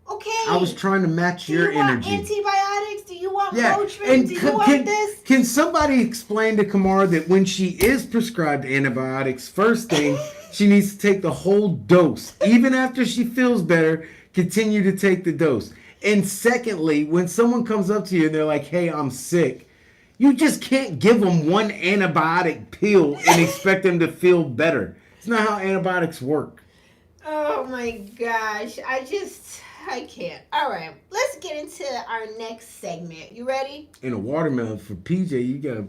okay. I was trying to match your energy. Do you want antibiotics? Do you want Yeah, Motrin? and Do you want this? Can somebody explain to Kamara that when she is prescribed antibiotics, first thing, she needs to take the whole dose. Even after she feels better, continue to take the dose. And secondly, when someone comes up to you and they're like, hey, I'm sick, you just can't give them one antibiotic pill and expect them to feel better. It's not how antibiotics work. Oh my gosh. I can't. All right. Let's get into our next segment. You ready? And a watermelon for PJ, you gotta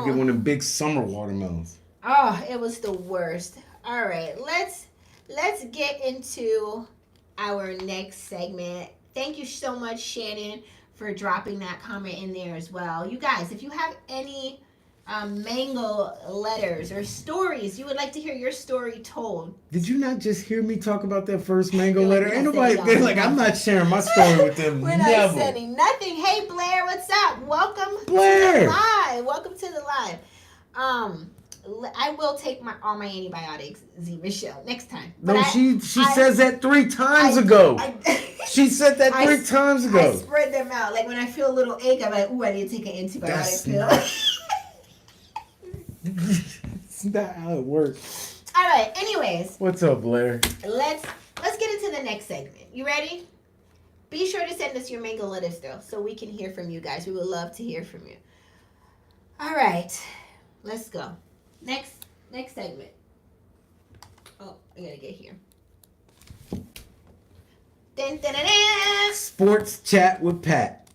get one of them big summer watermelons. Oh, it was the worst. All right. Let's get into our next segment. Thank you so much, Shannon, for dropping that comment in there as well. You guys, if you have any mango letters or stories, you would like to hear your story told. Did you not just hear me talk about that first mango You're like, letter? we're Ain't not nobody, saying they're y'all. like, I'm not sharing my story with them. We're not Never. sending nothing. Hey, Blair, what's up? Welcome Blair. to the live. Welcome to the live. I will take all my antibiotics, Z Michelle, next time. No, she says that 3 times ago. She said that 3 times ago. I spread them out. Like when I feel a little ache, I'm like, ooh, I need to take an antibiotic pill. That's not how it works. All right. Anyways, What's up, Blair? let's get into the next segment. You ready? Be sure to send us your mango letters though, so we can hear from you guys. We would love to hear from you. All right. Let's go. Next segment. Oh, I gotta get here. Dun, dun, dun, dun. Sports chat with Pat.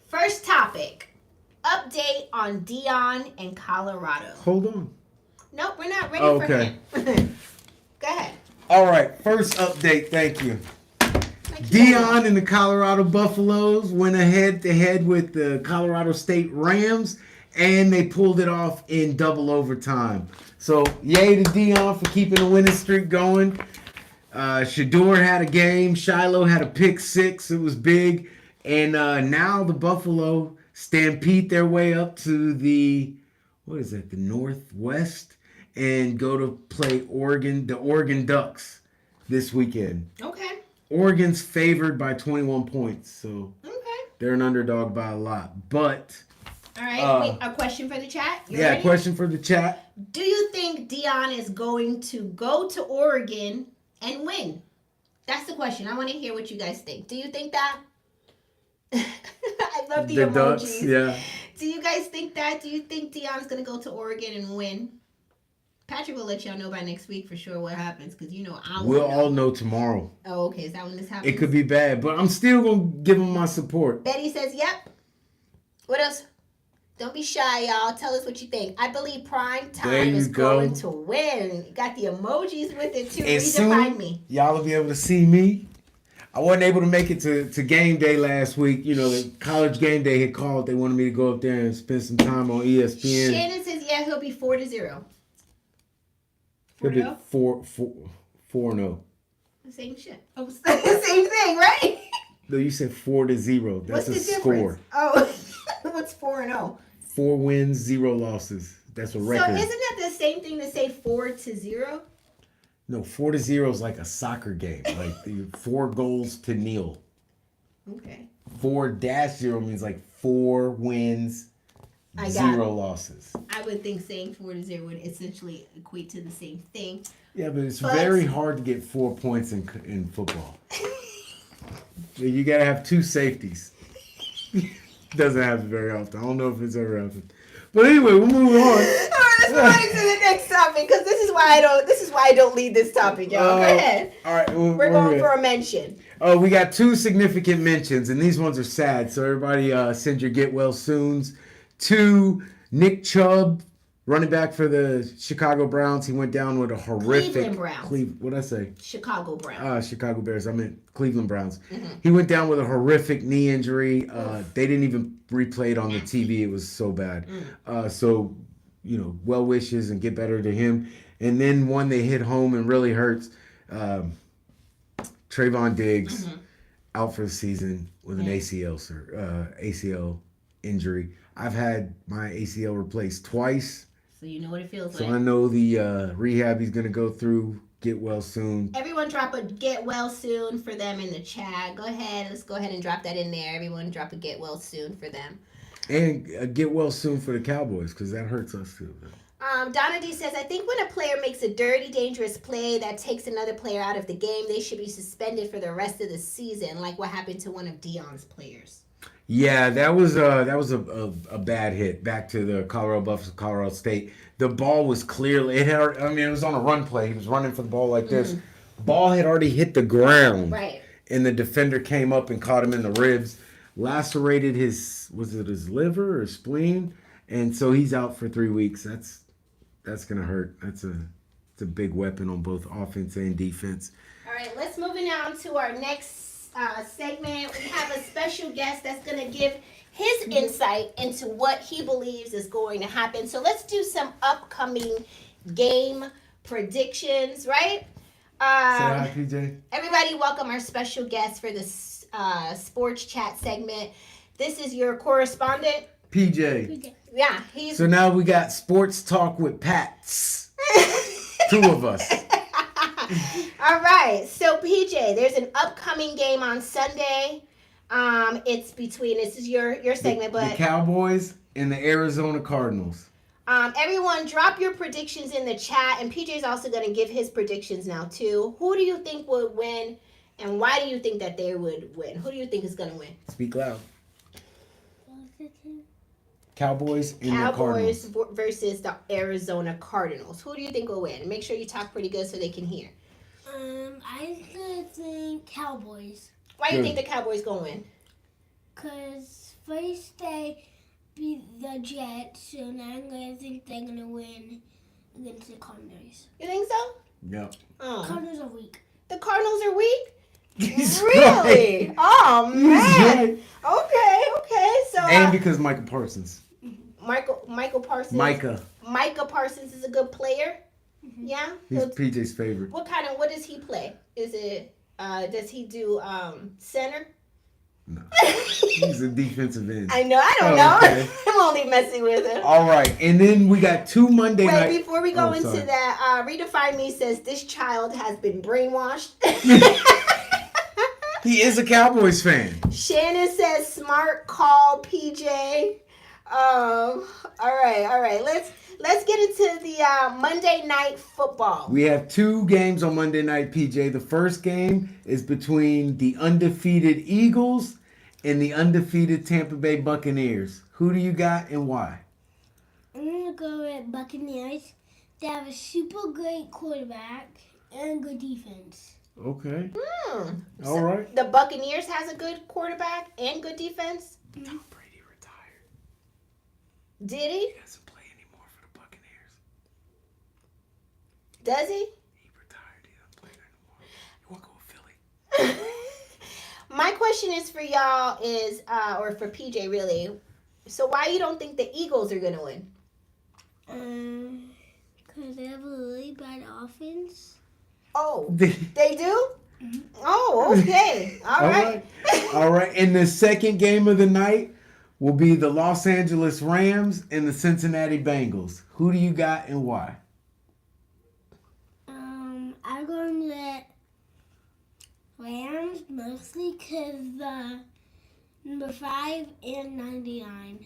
First topic. Update on Dion in Colorado. Hold on. Nope, we're not ready Okay. for him. Go ahead. All right, first update. Thank you. Like, Dion and the Colorado Buffaloes went head-to-head with the Colorado State Rams, and they pulled it off in double overtime. So, yay to Dion for keeping the winning streak going. Shador had a game. Shiloh had a pick six. It was big. And now the Buffalo stampede their way up to the Northwest, and go to play the Oregon Ducks this weekend. Okay. Oregon's favored by 21 points, so Okay. they're an underdog by a lot. But All right. Wait, a question for the chat. You yeah, ready? question for the chat. Do you think Dion is going to go to Oregon and win? That's the question. I want to hear what you guys think. Do you think that? I love the emojis. Ducks, yeah. Do you guys think that? Do you think Dion's going to go to Oregon and win? Patrick will let y'all know by next week for sure what happens, because you know I We'll won't all know tomorrow. Oh, okay. Is that when this happens? It could be bad, but I'm still gonna give them my support. Betty says, yep. What else? Don't be shy, y'all. Tell us what you think. I believe prime There time you is go. going to win. You got the emojis with it too. And Redefine soon, me. y'all will be able to see me. I wasn't able to make it to game day last week. You know, the college game day had called. They wanted me to go up there and spend some time on ESPN. Shannon says, yeah, he'll be 4-0. He'll be 4-0? 4-0. Same shit. Oh, same thing, right? No, you said 4-0. That's What's the a score. difference? Oh, what's 4-0? 4 wins, 0 losses. That's a record. So isn't that the same thing to say 4-0? No, 4-0 is like a soccer game. Like 4 goals to nil. Okay. 4-0 means like 4 wins, I got 0 it. losses. I would think saying 4-0 would essentially equate to the same thing. Yeah, but it's But- very hard to get 4 points in football. You gotta have 2 safeties. Doesn't happen very often. I don't know if it's ever happened. But anyway, we'll move on. All right, let's move on to the next topic, because this is why I don't lead this topic, y'all. Go ahead. All right, We're going for a mention. Oh, we got 2 significant mentions, and these ones are sad. So everybody send your get well soons to Nick Chubb, running back for the Chicago Browns. He went down with a horrific Cleveland Browns. What'd I say? Chicago Browns. Chicago Bears. I meant Cleveland Browns. Mm-hmm. He went down with a horrific knee injury. They didn't even replay it on the TV. It was so bad. So, you know, well wishes and get better to him. And then one they hit home and really hurts. Trayvon Diggs out for the season with an ACL injury. I've had my ACL replaced twice. So you know what it feels So like. I know the rehab he's going to go through. Get well soon. Everyone drop a get well soon for them in the chat. Go ahead. Let's go ahead and drop that in there. Everyone drop a get well soon for them. And get well soon for the Cowboys, because that hurts us too. Donna D says, I think when a player makes a dirty, dangerous play that takes another player out of the game, they should be suspended for the rest of the season, like what happened to one of Dion's players. Yeah, that was a bad hit back to the Colorado Buffaloes, Colorado State. The ball was clearly it was on a run play. He was running for the ball like this. Ball had already hit the ground. Right. And the defender came up and caught him in the ribs, lacerated his liver or spleen, and so he's out for 3 weeks. That's gonna hurt. It's a big weapon on both offense and defense. All right, let's move on to our next segment. We have a special guest that's going to give his insight into what he believes is going to happen. So let's do some upcoming game predictions, right? Say hi, PJ. Everybody, welcome our special guest for this sports chat segment. This is your correspondent. PJ. Yeah, he's... So now we got sports talk with Pats. 2 of us. All right, so PJ, there's an upcoming game on Sunday. It's between, this is your segment, but the Cowboys and the Arizona Cardinals. everyone drop your predictions in the chat, and PJ's also going to give his predictions now too. Who do you think would win, and why do you think that they would win? Who do you think is going to win? Speak loud. Cowboys and the Cowboys Cardinals. versus the Arizona Cardinals. Who do you think will win? Make sure you talk pretty good so they can hear. I think Cowboys. Why do you Good. think the Cowboys gonna win? Cause first they beat the Jets, so now I'm gonna think they're gonna win against the Cardinals. You think so? Yep. Oh. Cardinals are weak. The Cardinals are weak? He's Really? right. Oh, He's man. right. Okay. So And because Michael Parsons. Michael Parsons. Micah. Parsons is a good player. Yeah. He's He'll- PJ's favorite. What does he play? Is it does he do center? No. He's a defensive end. I know. I don't Oh, know. okay. I'm only messing with him. All right. And then we got 2 Monday Wait, night. before we go Oh, into sorry. that, Redefine Me says this child has been brainwashed. He is a Cowboys fan. Shannon says smart call, PJ. All right. Let's get into the Monday Night Football. We have 2 games on Monday night, PJ. The first game is between the undefeated Eagles and the undefeated Tampa Bay Buccaneers. Who do you got and why? I'm gonna go with Buccaneers. They have a super great quarterback and good defense. Okay. Hmm. All right. The Buccaneers has a good quarterback and good defense. Tom Brady retired. Did he? He doesn't play anymore for the Buccaneers. Does he? He retired. He doesn't play anymore. You want to go with Philly? My question is for y'all or for PJ really. So why you don't think the Eagles are gonna win? Cause they have a really bad offense. Oh, they do? Oh, okay. All right. All right. And the second game of the night will be the Los Angeles Rams and the Cincinnati Bengals. Who do you got and why? I'm going with Rams mostly because the number 5 and 99.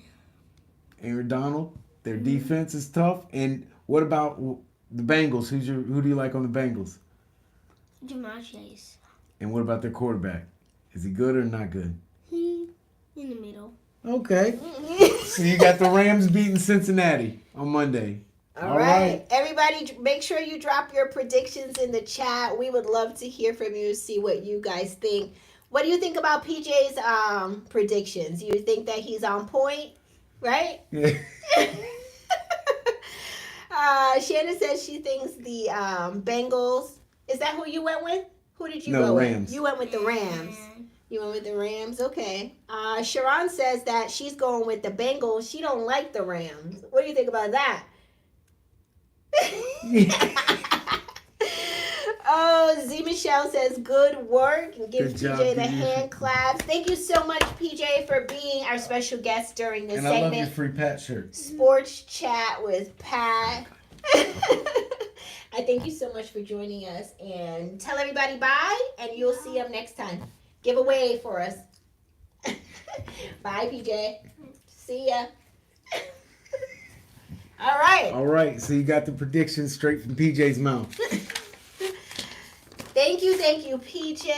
Aaron Donald. Their defense is tough. And what about the Bengals? Who do you like on the Bengals? Jamar Chase. And what about their quarterback? Is he good or not good? He in the middle. Okay. So you got the Rams beating Cincinnati on Monday. All right. Everybody, make sure you drop your predictions in the chat. We would love to hear from you, see what you guys think. What do you think about PJ's predictions? You think that he's on point, right? Yeah. Shannon says she thinks the Bengals. Is that who you went with? Who did you No, go Rams. with? You went with the Rams. You went with the Rams? Okay. Sharon says that she's going with the Bengals. She don't like the Rams. What do you think about that? Oh, Z Michelle says good work and gives Good job, PJ the PJ. hand claps. Thank you so much, PJ, for being our special guest during this And I love your segment. free Pat shirt. Sports Chat with Pat. I thank you so much for joining us, and tell everybody bye, and you'll see them next time. Give a wave for us. Bye, PJ. See ya. All right. All right. So you got the predictions straight from PJ's mouth. Thank you, PJ.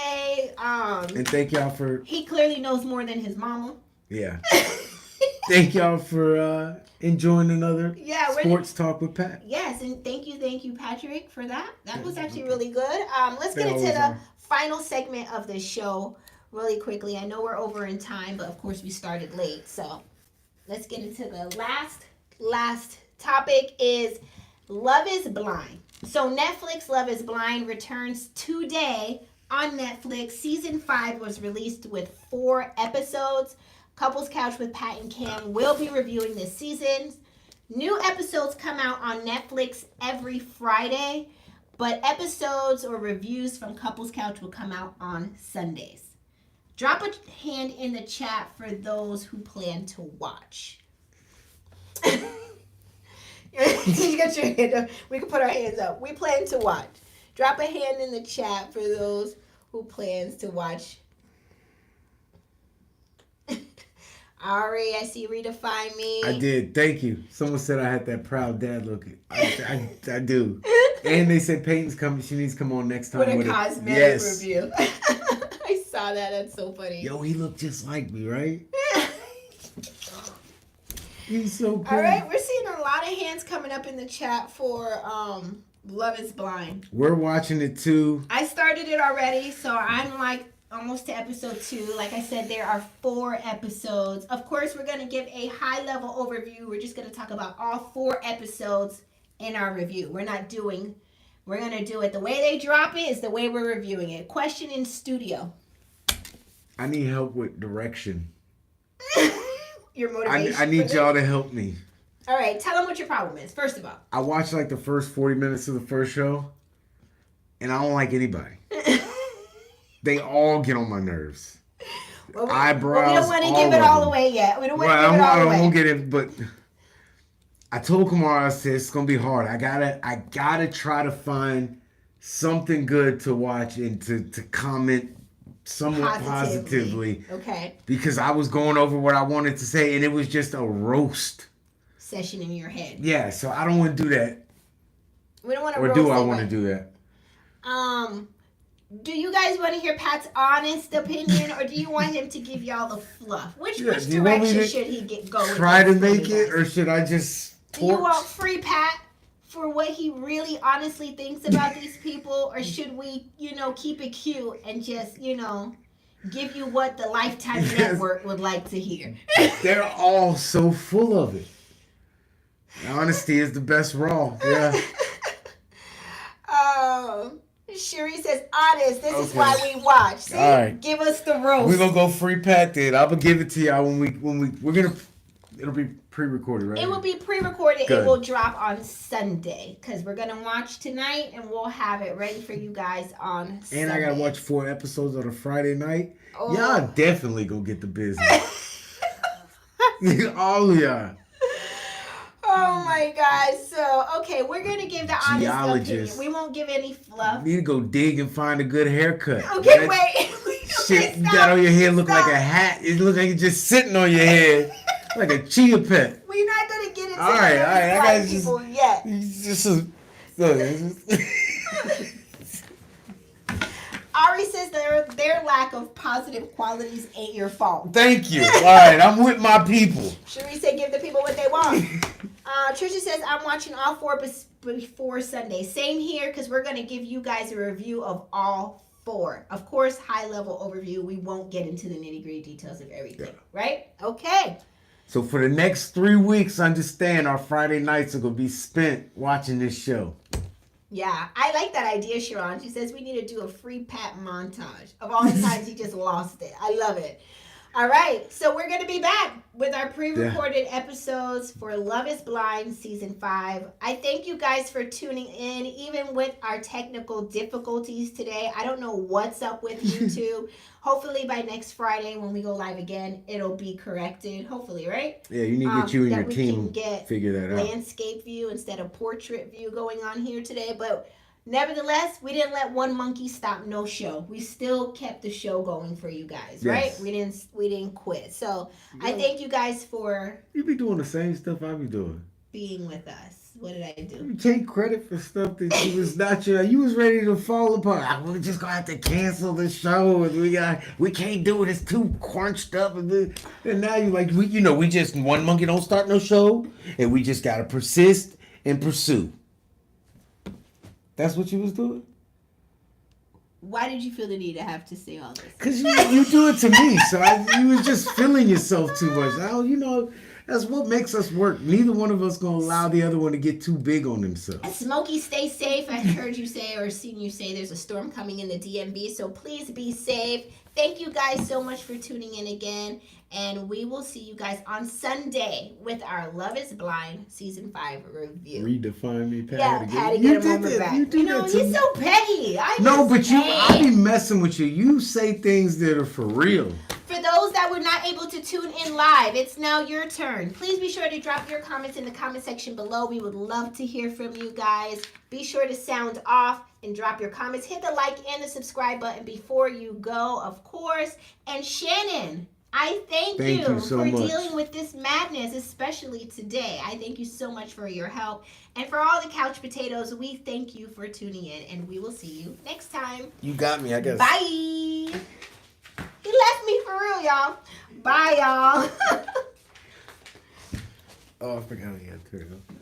And thank y'all for, He clearly knows more than his mama. yeah. Thank y'all for enjoying another Yeah, we're Sports Talk with Pat. Yes, and thank you, Patrick, for that. That was actually really good. Let's They get into always the are. final segment of the show really quickly. I know we're over in time, but of course we started late. So let's get into the last topic is Love is Blind. So Netflix Love is Blind returns today on Netflix. Season 5 was released with 4 episodes. Couples Couch with Pat and Cam will be reviewing this season. New episodes come out on Netflix every Friday, but episodes or reviews from Couples Couch will come out on Sundays. Drop a hand in the chat for those who plan to watch. You got your hand up. We can put our hands up. We plan to watch. Drop a hand in the chat for those who plans to watch. Ari, I see Redefine Me. I did. Thank you. Someone said I had that proud dad look. I do. And they said Peyton's coming. She needs to come on next time With a cosmetic yes. review. I saw that. That's so funny. Yo, he looked just like me, right? He's so cool. All right, we're seeing a lot of hands coming up in the chat for Love is Blind. We're watching it too. I started it already, so I'm like almost to episode 2. Like I said, there are 4 episodes. Of course, we're going to give a high-level overview. We're just going to talk about all 4 episodes in our review. We're going to do it the way they drop it is the way we're reviewing it. Question in studio. I need help with direction. Your motivation. I need y'all to help me. All right, tell them what your problem is, first of all. I watched like the first 40 minutes of the first show, and I don't like anybody. They all get on my nerves. Eyebrows. We don't want to give it all away yet. We don't want to give it all away. I won't get it, but I told Kamara, I said it's gonna be hard. I gotta try to find something good to watch and to comment somewhat positively. Okay. Because I was going over what I wanted to say, and it was just a roast session in your head. Yeah, so I don't want to do that. We don't want to. Or do I want to do that? Do you guys want to hear Pat's honest opinion, or do you want him to give y'all the fluff? Which direction should he go? Try to make it, or should I just? Do you want free Pat for what he really honestly thinks about these people, or should we, keep it cute and just, give you what the Lifetime Network would like to hear? They're all so full of it. Honesty is the best raw. Yeah. Sherry says, honest, this is why we watch. See? All right. Give us the roast. We're going to go free Pat then. I'm going to give it to y'all we're going to, it'll be pre-recorded, right? It will be pre-recorded. Good. It will drop on Sunday because we're going to watch tonight and we'll have it ready for you guys on Sunday. And I got to watch 4 episodes on a Friday night. Oh. Y'all definitely going to get the business. All of y'all. Oh my God. So, okay, we're going to give the honest opinion. We won't give any fluff. You need to go dig and find a good haircut. Okay, wait. Shit you got on your head look like a hat. It looks like it's just sitting on your head like a chia pet. We're not going to get into all right. I got people yet. Ari says their lack of positive qualities ain't your fault. Thank you. All right, I'm with my people. Cherie said give the people what they want. Trisha says I'm watching all 4 before Sunday. Same here because we're going to give you guys a review of all 4. Of course, high-level overview. We won't get into the nitty-gritty details of everything, right? Okay. So for the next 3 weeks, understand our Friday nights are going to be spent watching this show. Yeah, I like that idea, Sharon. She says we need to do a free Pat montage of all the times he just lost it. I love it. All right, so we're going to be back with our pre-recorded episodes for Love is Blind Season 5. I thank you guys for tuning in, even with our technical difficulties today. I don't know what's up with YouTube. Hopefully by next Friday when we go live again, it'll be corrected. Hopefully, right? Yeah, you need to get you and your team figure that out. Landscape view instead of portrait view going on here today, but nevertheless, we didn't let one monkey stop no show. We still kept the show going for you guys, right? We didn't quit. So I thank you guys for you be doing the same stuff I be doing. Being with us. What did I do? You take credit for stuff that you was not your. You was ready to fall apart. We're just gonna have to cancel the show, and we can't do it. It's too crunched up, and now you like we just one monkey don't start no show, and we just gotta persist and pursue. That's what you was doing? Why did you feel the need to have to say all this? Because you do it to me. So you was just feeling yourself too much. That's what makes us work. Neither one of us going to allow the other one to get too big on themselves. Smokey, stay safe. I heard you say or seen you say there's a storm coming in the DMV. So please be safe. Thank you guys so much for tuning in again. And we will see you guys on Sunday with our Love is Blind Season 5 review. Redefine me, Patty. Yeah, Patty, get him over back. He's so petty. I be messing with you. You say things that are for real. For those that were not able to tune in live, it's now your turn. Please be sure to drop your comments in the comment section below. We would love to hear from you guys. Be sure to sound off and drop your comments. Hit the like and the subscribe button before you go, of course. And Shannon, I thank you so for much. Dealing with this madness, especially today. I thank you so much for your help. And for all the couch potatoes, we thank you for tuning in. And we will see you next time. You got me, I guess. Bye. He left me for real, y'all. Bye, y'all. Oh, I forgot. Yeah, there you go.